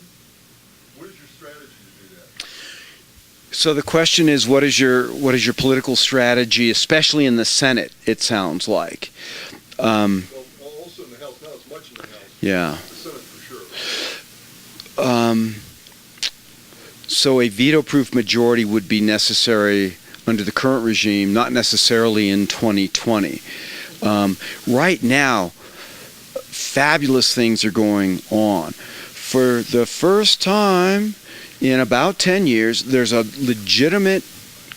What is your strategy to do that? So the question is, what is your political strategy, especially in the Senate? It sounds like. Well, also in the House, not as much in the House. Yeah. The Senate for sure. So a veto-proof majority would be necessary under the current regime, not necessarily in 2020. Right now, fabulous things are going on. For the first time in about 10 years, there's a legitimate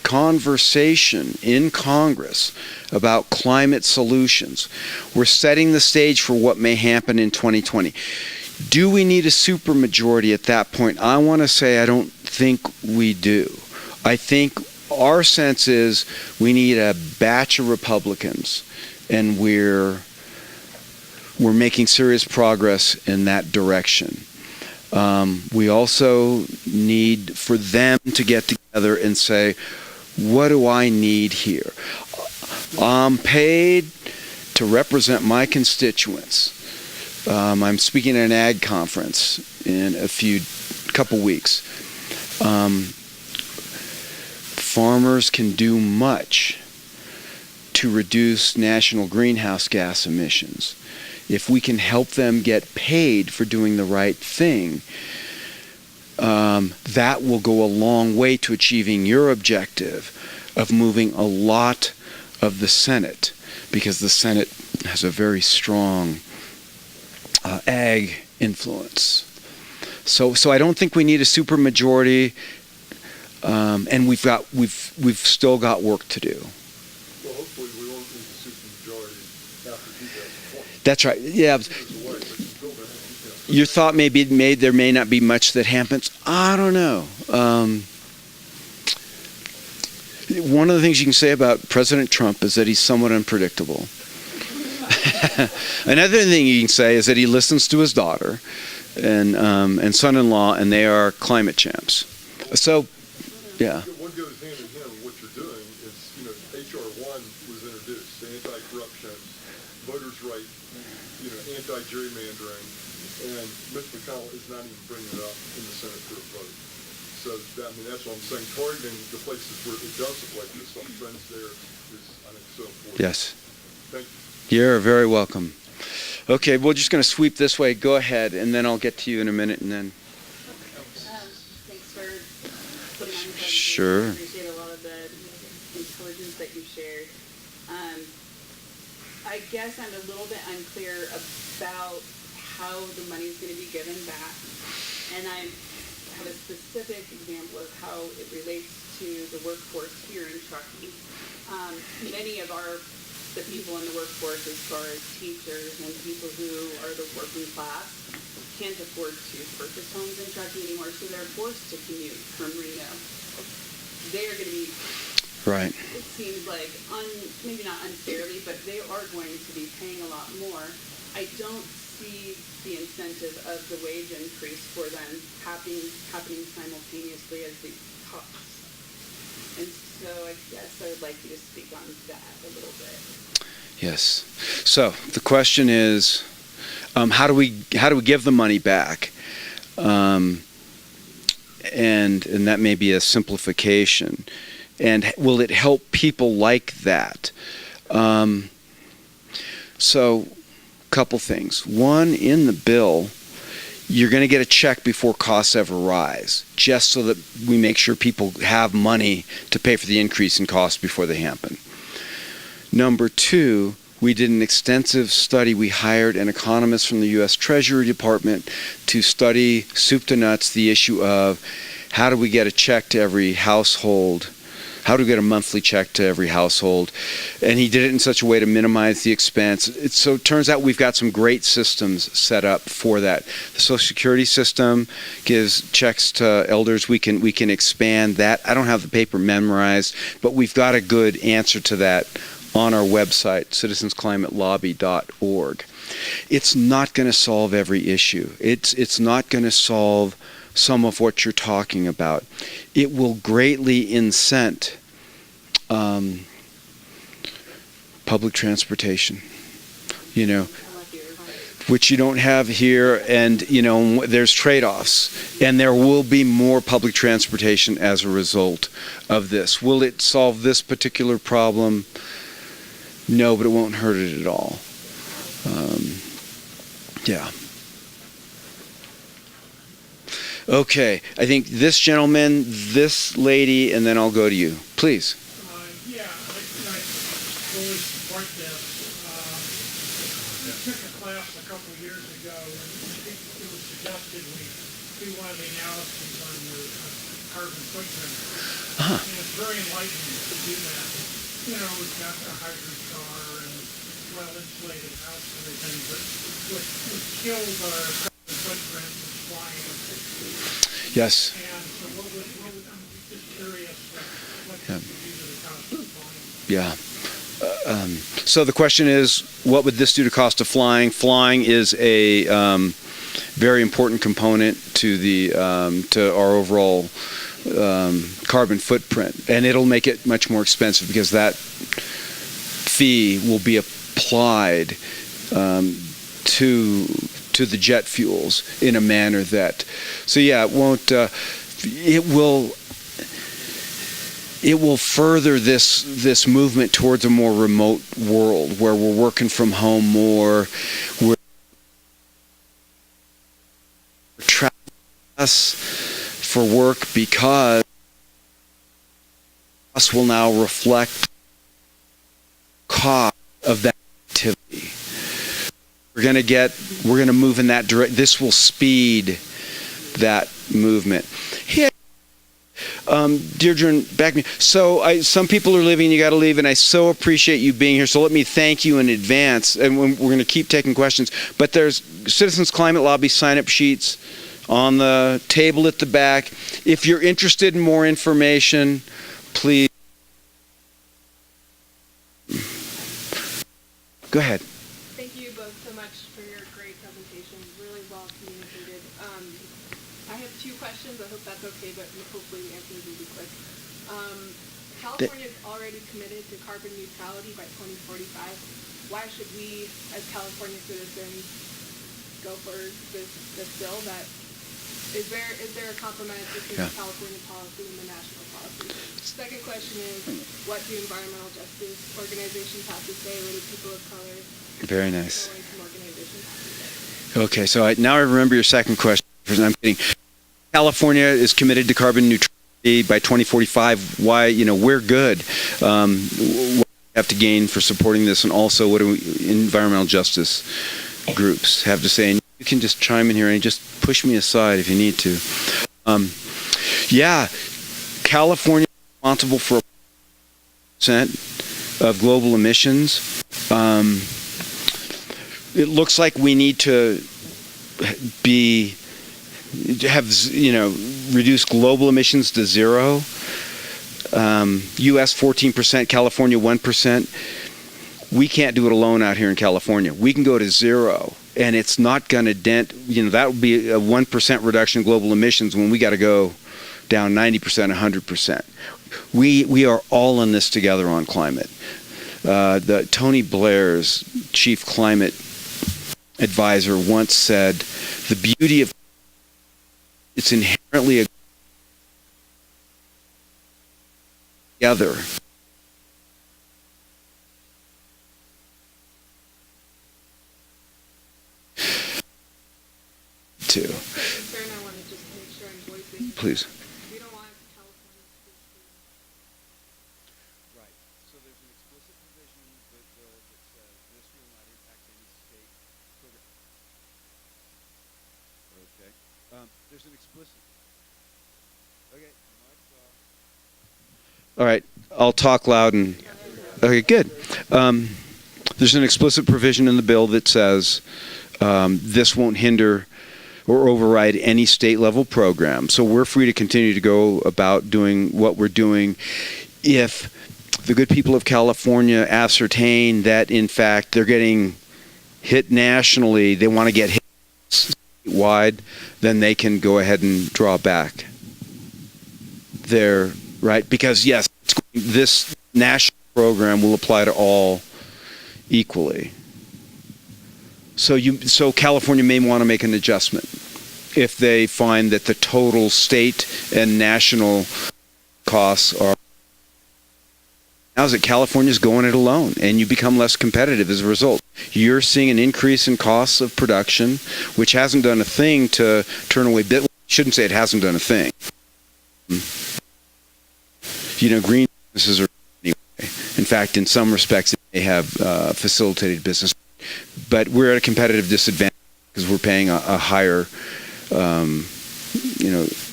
conversation in Congress about climate solutions. We're setting the stage for what may happen in 2020. Do we need a supermajority at that point? I want to say I don't think we do. I think our sense is we need a batch of Republicans, and we're making serious progress in that direction. We also need for them to get together and say, what do I need here? I'm paid to represent my constituents. I'm speaking at an ag conference in a couple weeks. Farmers can do much to reduce national greenhouse gas emissions. If we can help them get paid for doing the right thing, that will go a long way to achieving your objective of moving a lot of the Senate, because the Senate has a very strong ag influence. So I don't think we need a supermajority, and we've still got work to do. Well, hopefully we won't need the supermajority after 2020. That's right. Yeah. Your thought may be made there may not be much that happens. I don't know. One of the things you can say about President Trump is that he's somewhat unpredictable. Another thing you can say is that he listens to his daughter and son-in-law, and they are climate champs. So, yeah. What goes hand in hand with what you're doing is, H.R. 1 was introduced, the anti-corruption, voters' right, anti-gerrymandering, and Mitch McConnell is not even bringing it up in the Senate for a vote. So, that's what I'm saying. Targeting the places where it does look like there's some trends there is, I think, so important. Yes. Thank you. You're very welcome. Okay, we're just going to sweep this way. Go ahead, and then I'll get to you in a minute, and then. Thanks for putting on the presentation. Sure. I appreciate a lot of the intelligence that you shared. I guess I'm a little bit unclear about how the money is going to be given back, and I have a specific example of how it relates to the workforce here in Truckee. Many of the people in the workforce, as far as teachers and people who are the working class, can't afford to purchase homes in Truckee anymore, so they're forced to commute from Reno. They are going to be, Right. it seems like, maybe not unfairly, but they are going to be paying a lot more. I don't see the incentive of the wage increase for them happening simultaneously as the costs. And so I guess I would like you to speak on that a little bit. Yes. So the question is, how do we give the money back? And that may be a simplification. And will it help people like that? So, a couple things. One, in the bill, you're going to get a check before costs ever rise, just so that we make sure people have money to pay for the increase in costs before they happen. Number two, we did an extensive study. We hired an economist from the U.S. Treasury Department to study soup to nuts the issue of how do we get a check to every household how to get a monthly check to every household. And he did it in such a way to minimize the expense. So it turns out we've got some great systems set up for that. The Social Security system gives checks to elders. We can expand that. I don't have the paper memorized, but we've got a good answer to that on our website, citizensclimatelobby.org. It's not going to solve every issue. It's not going to solve some of what you're talking about. It will greatly incent public transportation, which you don't have here, and there's trade-offs, and there will be more public transportation as a result of this. Will it solve this particular problem? No, but it won't hurt it at all. Yeah. Okay, I think this gentleman, this lady, and then I'll go to you. Please. Yeah, I fully support this. I took a class a couple of years ago, and I think it was suggested we do one of the analyses on your carbon footprint. And it's very enlightening to do that. We've got a hybrid car and well-insulated house and everything, but what killed our carbon footprint was flying. Yes. And so I'm just curious what you do to the cost of flying. Yeah. So the question is, what would this do to cost of flying? Flying is a very important component to to our overall carbon footprint, and it'll make it much more expensive because that fee will be applied to the jet fuels in a manner that, so yeah, it won't. It will further this movement towards a more remote world where we're working from home more, we're traveling less for work because us will now reflect cost of that activity. We're going to move in that direction. This will speed that movement. Hey, Deirdre, back me. So some people are leaving, you got to leave, and I so appreciate you being here. So let me thank you in advance, and we're going to keep taking questions. But there's Citizens Climate Lobby sign-up sheets on the table at the back. If you're interested in more information, please go ahead. Thank you both so much for your great presentation. Really well communicated. I have two questions. I hope that's okay, but hopefully the answers will be quick. California is already committed to carbon neutrality by 2045. Why should we, as California citizens, go for this bill? Is there a compromise between the California policy and the national policy? Second question is, what do environmental justice organizations have to say? What do people of color? Very nice. Organizations have to say? Okay, so now I remember your second question. I'm kidding. California is committed to carbon neutrality by 2045. Why? We're good. What do we have to gain for supporting this, and also what do environmental justice groups have to say? And you can just chime in here and just push me aside if you need to. California is responsible for 1% of global emissions. It looks like we need to reduce global emissions to zero. U.S. 14%, California 1%. We can't do it alone out here in California. We can go to zero, and it's not going to dent. That would be a 1% reduction in global emissions when we got to go down 90%, 100%. We are all in this together on climate. The Tony Blair's chief climate advisor once said, "The beauty of it's inherently together." Too. I want to just make sure I'm voicing. Please. We don't want California to Right. So there's an explicit provision that says this will not impact any state program. Okay. There's an explicit. Okay. All right, I'll talk loud and. Okay, good. There's an explicit provision in the bill that says this won't hinder or override any state level program. So we're free to continue to go about doing what we're doing. If the good people of California ascertain that, in fact, they're getting hit nationally, they want to get hit statewide, then they can go ahead and draw back. There, right? Because, yes, this national program will apply to all equally. So California may want to make an adjustment if they find that the total state and national costs are. Now is that California's going it alone, and you become less competitive as a result. You're seeing an increase in costs of production, which hasn't done a thing to turn away. I shouldn't say it hasn't done a thing. Green businesses are anyway. In fact, in some respects, it may have facilitated business. But we're at a competitive disadvantage because we're paying a higher,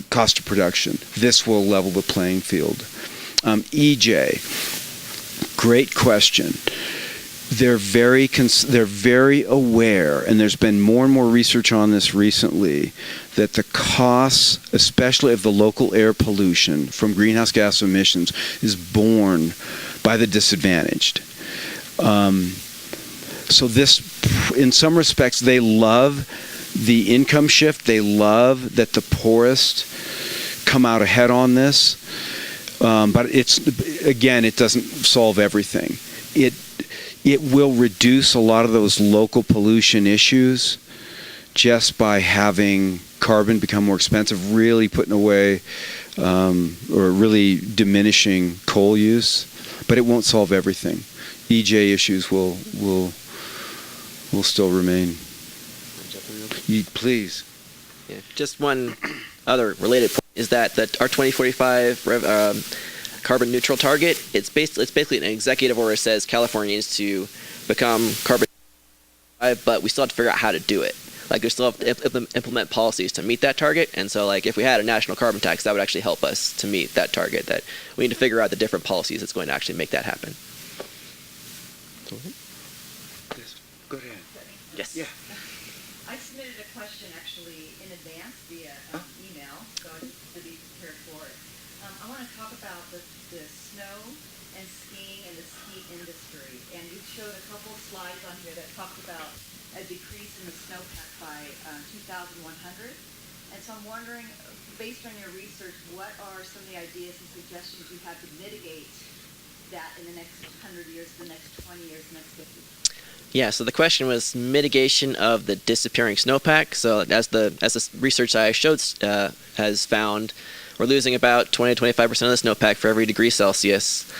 cost of production. This will level the playing field. EJ, great question. They're very aware, and there's been more and more research on this recently, that the costs, especially of the local air pollution from greenhouse gas emissions, is borne by the disadvantaged. So this, in some respects, they love the income shift. They love that the poorest come out ahead on this. But it doesn't solve everything. It will reduce a lot of those local pollution issues just by having carbon become more expensive, really putting away or really diminishing coal use. But it won't solve everything. EJ issues will still remain. Please. Yeah, just one other related point is that our 2045 carbon neutral target, it's basically an executive order that says California needs to become carbon neutral, but we still have to figure out how to do it. Like, we still have to implement policies to meet that target, and so like if we had a national carbon tax, that would actually help us to meet that target. That we need to figure out the different policies that's going to actually make that happen. Go ahead. Yes. Yeah. I submitted a question actually in advance via email, so I just to be prepared for it. I want to talk about the snow and skiing and the ski industry. And you showed a couple slides on here that talked about a decrease in the snowpack by 2,100. And so I'm wondering, based on your research, what are some of the ideas and suggestions you have to mitigate that in the next 100 years, the next 20 years, the next 50? Yeah, so the question was mitigation of the disappearing snowpack. So as the research I showed has found, we're losing about 20 to 25% of the snowpack for every degree Celsius.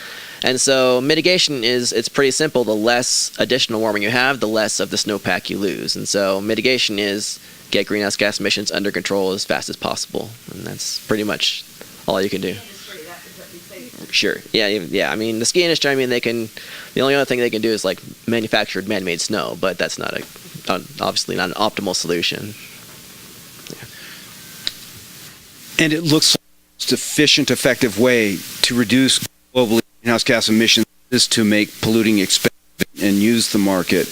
And so mitigation it's pretty simple. The less additional warming you have, the less of the snowpack you lose. And so mitigation is get greenhouse gas emissions under control as fast as possible. And that's pretty much all you can do. Sure. Yeah. I mean, the ski industry, the only other thing they can do is like manufactured man-made snow, but that's obviously not an optimal solution. Yeah. And it looks like the most efficient, effective way to reduce global greenhouse gas emissions is to make polluting expensive and use the market.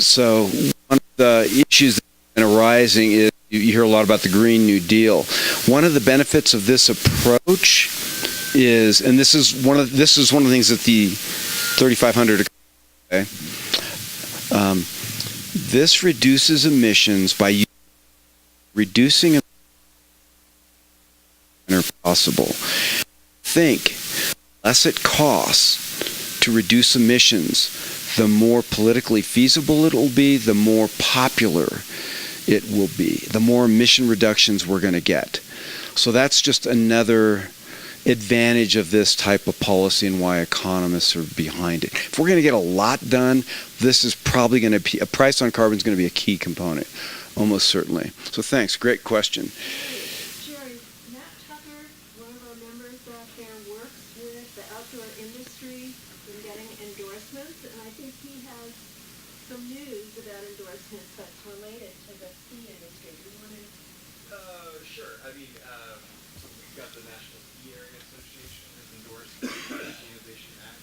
So one of the issues that have been arising is you hear a lot about the Green New Deal. One of the benefits of this approach is, and this is one of the things that the 3,500. Okay, this reduces emissions by reducing possible. Think less it costs to reduce emissions, the more politically feasible it will be, the more popular it will be, the more emission reductions we're going to get. So that's just another advantage of this type of policy and why economists are behind it. If we're going to get a lot done, this is probably going to be, a price on carbon is going to be a key component, almost certainly. So thanks, great question. Jerry, Matt Tucker, one of our members out there, works with the outdoor industry in getting endorsements, and I think he has some news about endorsements that's related to the ski industry. Do you want to? Sure. We've got the national Ski Area Association has endorsed the Energy Innovation Act.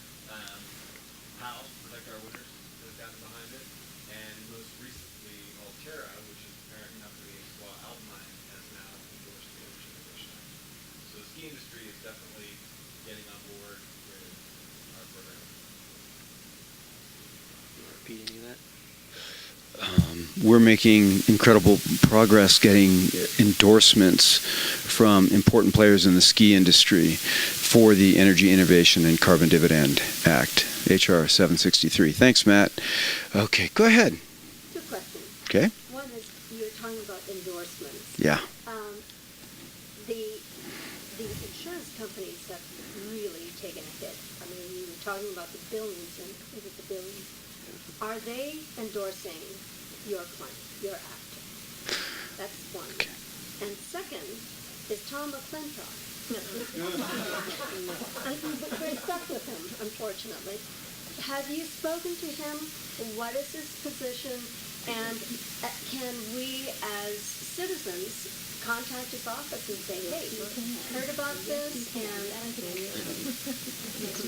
PAL, Protect Our Winters, has gotten behind it. And most recently, Altera, which is the parent company of Squaw Alpine, has now endorsed the Energy Innovation Act. So the ski industry is definitely getting on board with our program. Repeat any of that? We're making incredible progress getting endorsements from important players in the ski industry for the Energy Innovation and Carbon Dividend Act, HR 763. Thanks, Matt. Okay, go ahead. Two questions. Okay. One is, you're talking about endorsements. Yeah. The insurance companies have really taken a hit. I mean, you were talking about the billions, and is it the billions? Are they endorsing your claim, your act? That's one. Okay. And second, is Tom McClintock. We're stuck with him, unfortunately. Have you spoken to him? What is his position? And can we, as citizens, contact his office and say, hey, heard about this? And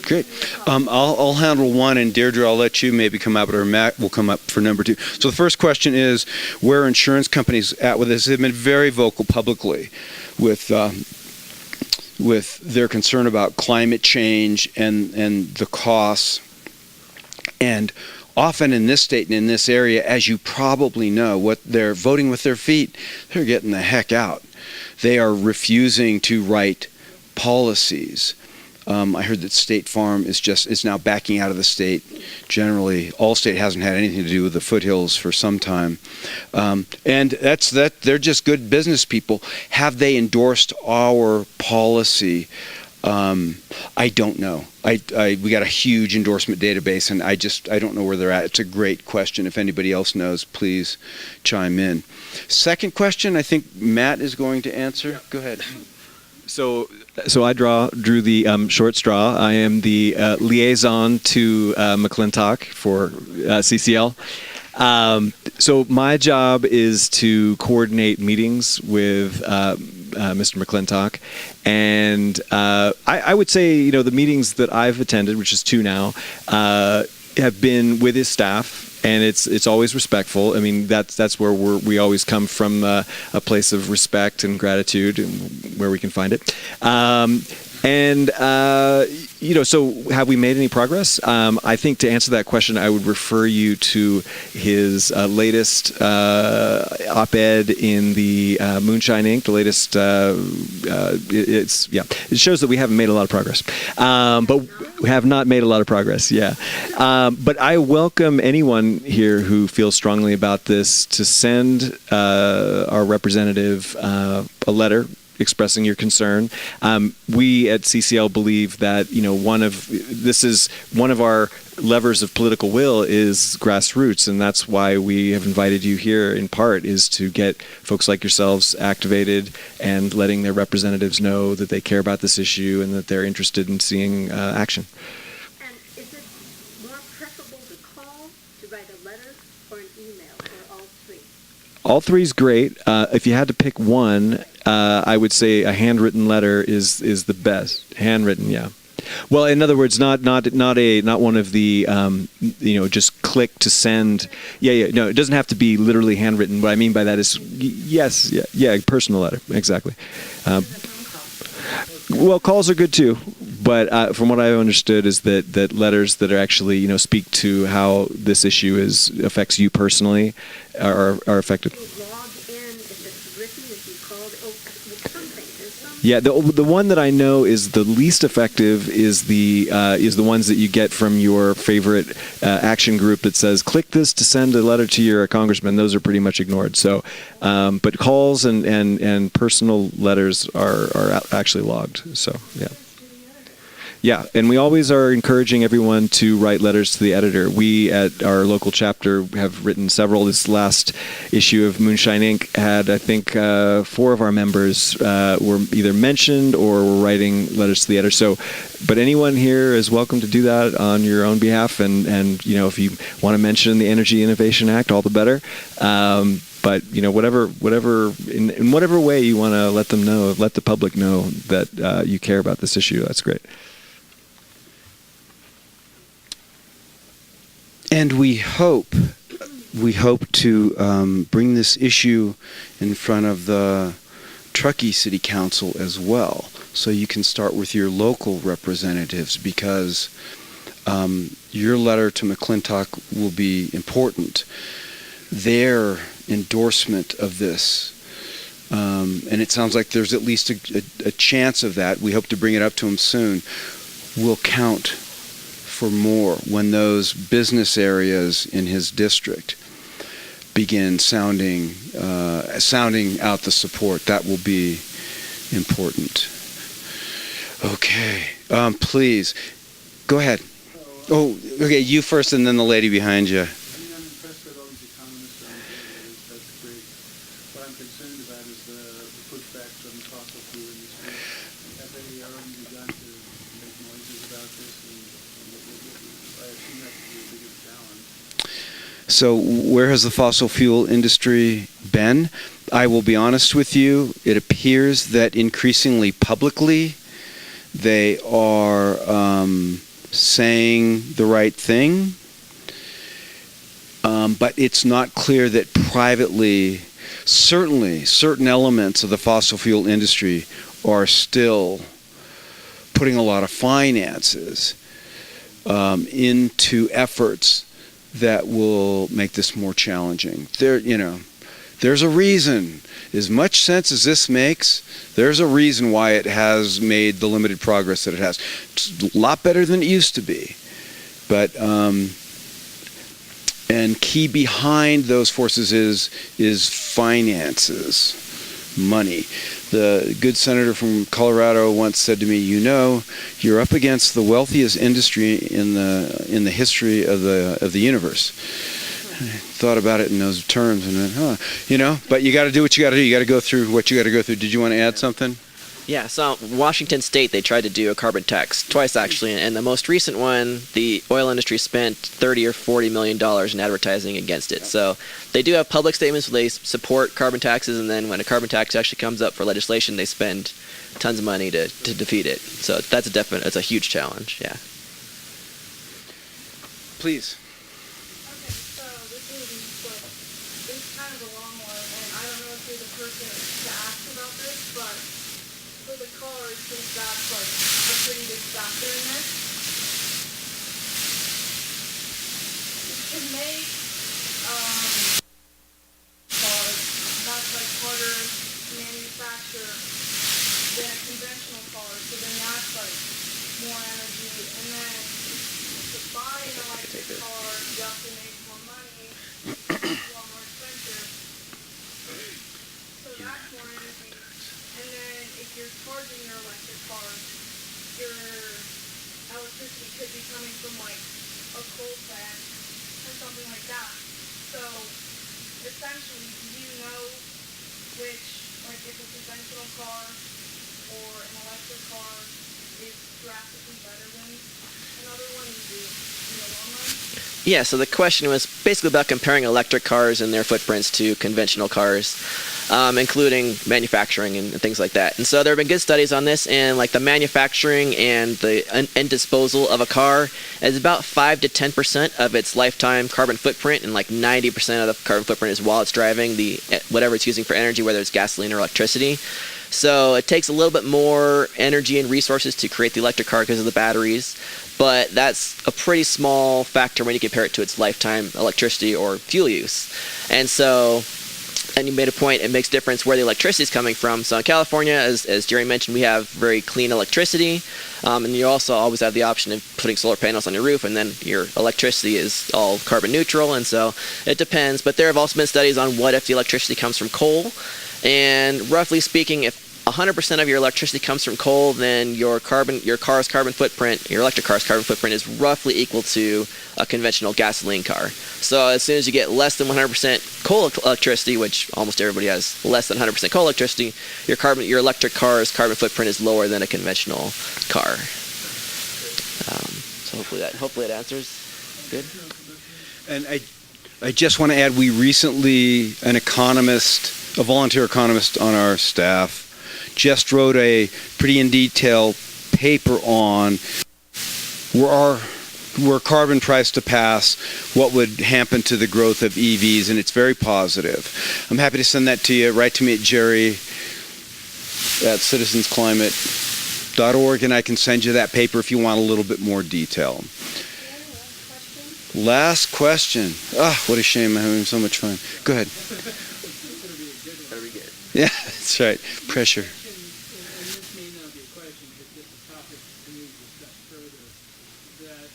Great. I'll handle one, and Deirdre, I'll let you maybe come up, or Matt will come up for number two. So the first question is, where are insurance companies at with this? They've been very vocal publicly with their concern about climate change and the costs. And often in this state and in this area, as you probably know, what they're voting with their feet, they're getting the heck out. They are refusing to write policies. I heard that State Farm is now backing out of the state. Generally, Allstate hasn't had anything to do with the foothills for some time, and that's that. They're just good business people. Have they endorsed our policy? I don't know. We got a huge endorsement database, and I don't know where they're at. It's a great question. If anybody else knows, please chime in. Second question, I think Matt is going to answer. Yeah. Go ahead. So I drew the short straw. I am the liaison to McClintock for CCL. So my job is to coordinate meetings with Mr. McClintock, and I would say, the meetings that I've attended, which is 2 now, have been with his staff. And it's always respectful. I mean, that's where we always come from, a place of respect and gratitude, and where we can find it. So have we made any progress? I think to answer that question, I would refer you to his latest op-ed in the Moonshine Inc. The latest, it shows that we haven't made a lot of progress, but we have not made a lot of progress. Yeah, but I welcome anyone here who feels strongly about this to send our representative a letter expressing your concern. We at CCL believe that one of our levers of political will is grassroots, and that's why we have invited you here. In part, is to get folks like yourselves activated and letting their representatives know that they care about this issue and that they're interested in seeing action. And is it more preferable to call, to write a letter, or an email, or all three? All three is great. If you had to pick one, I would say a handwritten letter is the best. Handwritten, yeah. Well, in other words, not one of the just click to send. Yeah. No, it doesn't have to be literally handwritten. What I mean by that is yes, yeah, personal letter, exactly. Well, calls are good too, but from what I've understood is that letters that are actually speak to how this issue affects you personally are effective. Yeah, the one that I know is the least effective is the ones that you get from your favorite action group that says click this to send a letter to your congressman. Those are pretty much ignored. So, but calls and personal letters are actually logged. So yeah. Yeah, and we always are encouraging everyone to write letters to the editor. We at our local chapter have written several. This last issue of Moonshine Inc. had, I think, 4 of our members were either mentioned or were writing letters to the editor. So, but anyone here is welcome to do that on your own behalf. And if you want to mention the Energy Innovation Act, all the better. But whatever in whatever way you want to let them know, let the public know that you care about this issue. That's great. And we hope to bring this issue in front of the Truckee City Council as well. So you can start with your local representatives, because your letter to McClintock will be important. Their endorsement of this, and it sounds like there's at least a chance of that. We hope to bring it up to them soon. Will count for more when those business areas in his district begin sounding out the support. That will be important. Okay, please go ahead. Oh, okay, you first, and then the lady behind you. I'm impressed with all these economists around here. That's great. What I'm concerned about is the pushback from the fossil fuel industry. Have they already begun to make noises about this? And I assume that's the biggest challenge. So where has the fossil fuel industry been? I will be honest with you. It appears that increasingly publicly they are saying the right thing, but it's not clear that privately, certainly certain elements of the fossil fuel industry are still putting a lot of finances into efforts that will make this more challenging. There's a reason. As much sense as this makes, there's a reason why it has made the limited progress that it has. It's a lot better than it used to be. But and key behind those forces is finances, money. The good senator from Colorado once said to me, you're up against the wealthiest industry in the history of the universe. I thought about it in those terms and went, but you got to do what you got to do. You got to go through what you got to go through. Did you want to add something? Yeah, so Washington State, they tried to do a carbon tax twice, actually, and the most recent one, the oil industry spent $30 or $40 million in advertising against it. So they do have public statements where they support carbon taxes, and then when a carbon tax actually comes up for legislation, they spend tons of money to defeat it. So that's it's a huge challenge, yeah. Please. Kind of a long one, and I don't know if you're the person to ask about this, but for the cars, since that's like a pretty big factor in this, to make cars, that's like harder to manufacture than a conventional car, so then that's like more energy, and then to buy an electric car, you have to make more money. So that's more energy. And then if you're charging your electric car, your electricity could be coming from like a coal plant or something like that. So essentially, do you know which, like if a conventional car or an electric car is drastically better than another one in the long run? Yeah, so the question was basically about comparing electric cars and their footprints to conventional cars, including manufacturing and things like that. And so there have been good studies on this, and like the manufacturing and the end disposal of a car is about 5 to 10% of its lifetime carbon footprint, and like 90% of the carbon footprint is while it's driving whatever it's using for energy, whether it's gasoline or electricity. So it takes a little bit more energy and resources to create the electric car because of the batteries, but that's a pretty small factor when you compare it to its lifetime electricity or fuel use. And so, and you made a point, it makes a difference where the electricity is coming from. So in California, as Jerry mentioned, we have very clean electricity, and you also always have the option of putting solar panels on your roof, and then your electricity is all carbon neutral, and so it depends. But there have also been studies on what if the electricity comes from coal. And roughly speaking, if 100% of your electricity comes from coal, then your car's carbon footprint, your electric car's carbon footprint is roughly equal to a conventional gasoline car. So as soon as you get less than 100% coal electricity, which almost everybody has less than 100% coal electricity, your electric car's carbon footprint is lower than a conventional car. So hopefully that answers. Good. And I just want to add, we recently, a volunteer economist on our staff, just wrote a pretty in detail paper on were carbon price to pass, what would happen to the growth of EVs, and it's very positive. I'm happy to send that to you. Write to me at jerry@citizensclimate.org, and I can send you that paper if you want a little bit more detail. Last question. Ah, what a shame. I'm having so much fun. Go ahead. That'll be good. Yeah, that's right. Pressure. And this may not be a question, it's just a topic to me to discuss further, that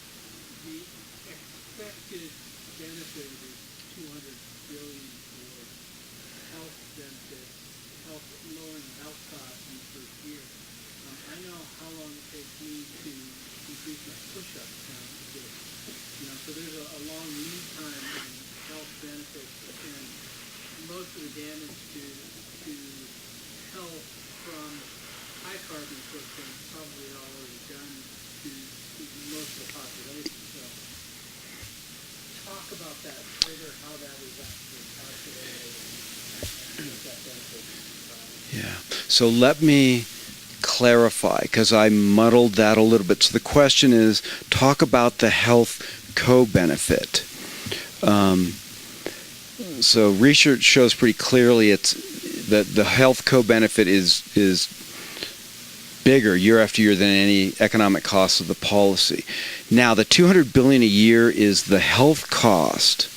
the expected benefit is $200 billion for health benefits, lowering health costs in the first year. I know how long it takes me to increase my push-up count a bit. So there's a long lead time in health benefits, and most of the damage to health from high carbon footprint is probably already done to most of the population. So talk about that further, how that is actually calculated and what that benefit is. Yeah. So let me clarify, because I muddled that a little bit. So the question is, talk about the health co-benefit. So research shows pretty clearly it's that the health co-benefit is bigger year after year than any economic cost of the policy. Now, the $200 billion a year is the health cost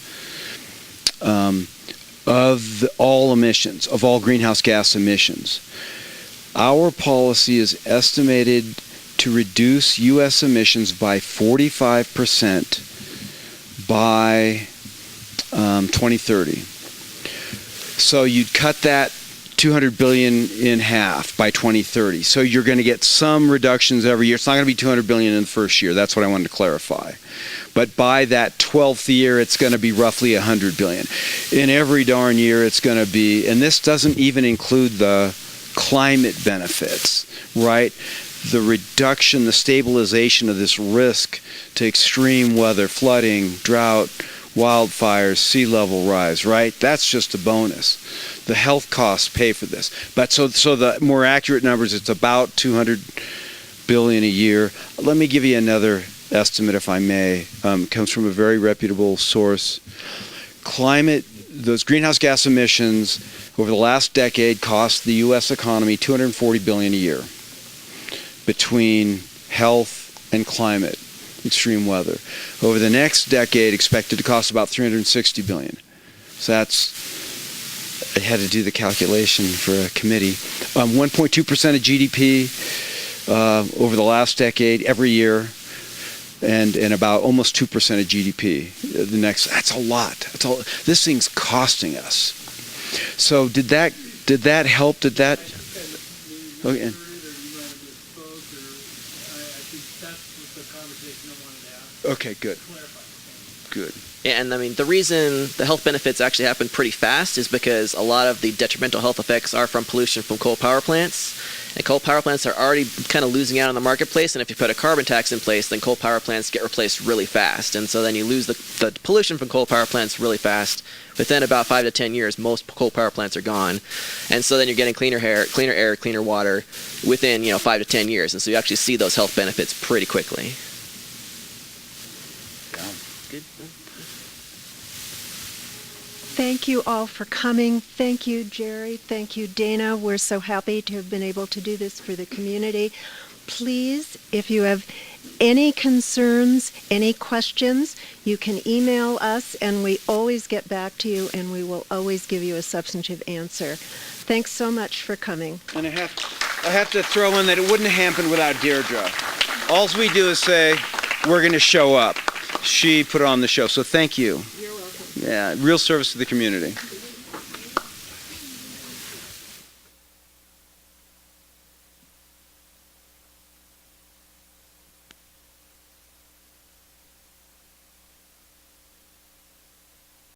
of all emissions, of all greenhouse gas emissions. Our policy is estimated to reduce U.S. emissions by 45% by 2030. So you'd cut that $200 billion in half by 2030. So you're going to get some reductions every year. It's not going to be $200 billion in the first year. That's what I wanted to clarify. But by that 12th year, it's going to be roughly $100 billion. In every darn year, it's going to be, and this doesn't even include the climate benefits, right? The reduction, the stabilization of this risk to extreme weather, flooding, drought, wildfires, sea level rise, right? That's just a bonus. The health costs pay for this. But so the more accurate numbers, it's about $200 billion a year. Let me give you another estimate, if I may. It comes from a very reputable source. Those greenhouse gas emissions over the last decade cost the U.S. economy $240 billion a year between health and climate, extreme weather. Over the next decade, expected to cost about $360 billion. So I had to do the calculation for a committee. 1.2% of GDP over the last decade, every year, and about almost 2% of GDP. That's a lot. This thing's costing us. So did that help? Did that? Okay. Okay, good. Good. Yeah, and I mean, the reason the health benefits actually happen pretty fast is because a lot of the detrimental health effects are from pollution from coal power plants. And coal power plants are already kind of losing out on the marketplace, and if you put a carbon tax in place, then coal power plants get replaced really fast. And so then you lose the pollution from coal power plants really fast. Within about 5 to 10 years, most coal power plants are gone. And so then you're getting cleaner air, cleaner water within 5 to 10 years. And so you actually see those health benefits pretty quickly. Good. Thank you all for coming. Thank you, Jerry. Thank you, Dana. We're so happy to have been able to do this for the community. Please, if you have any concerns, any questions, you can email us, and we always get back to you, and we will always give you a substantive answer. Thanks so much for coming. And I have to throw in that it wouldn't have happened without Deirdre. All we do is say, we're going to show up. She put on the show, so thank you. You're welcome. Yeah, real service to the community.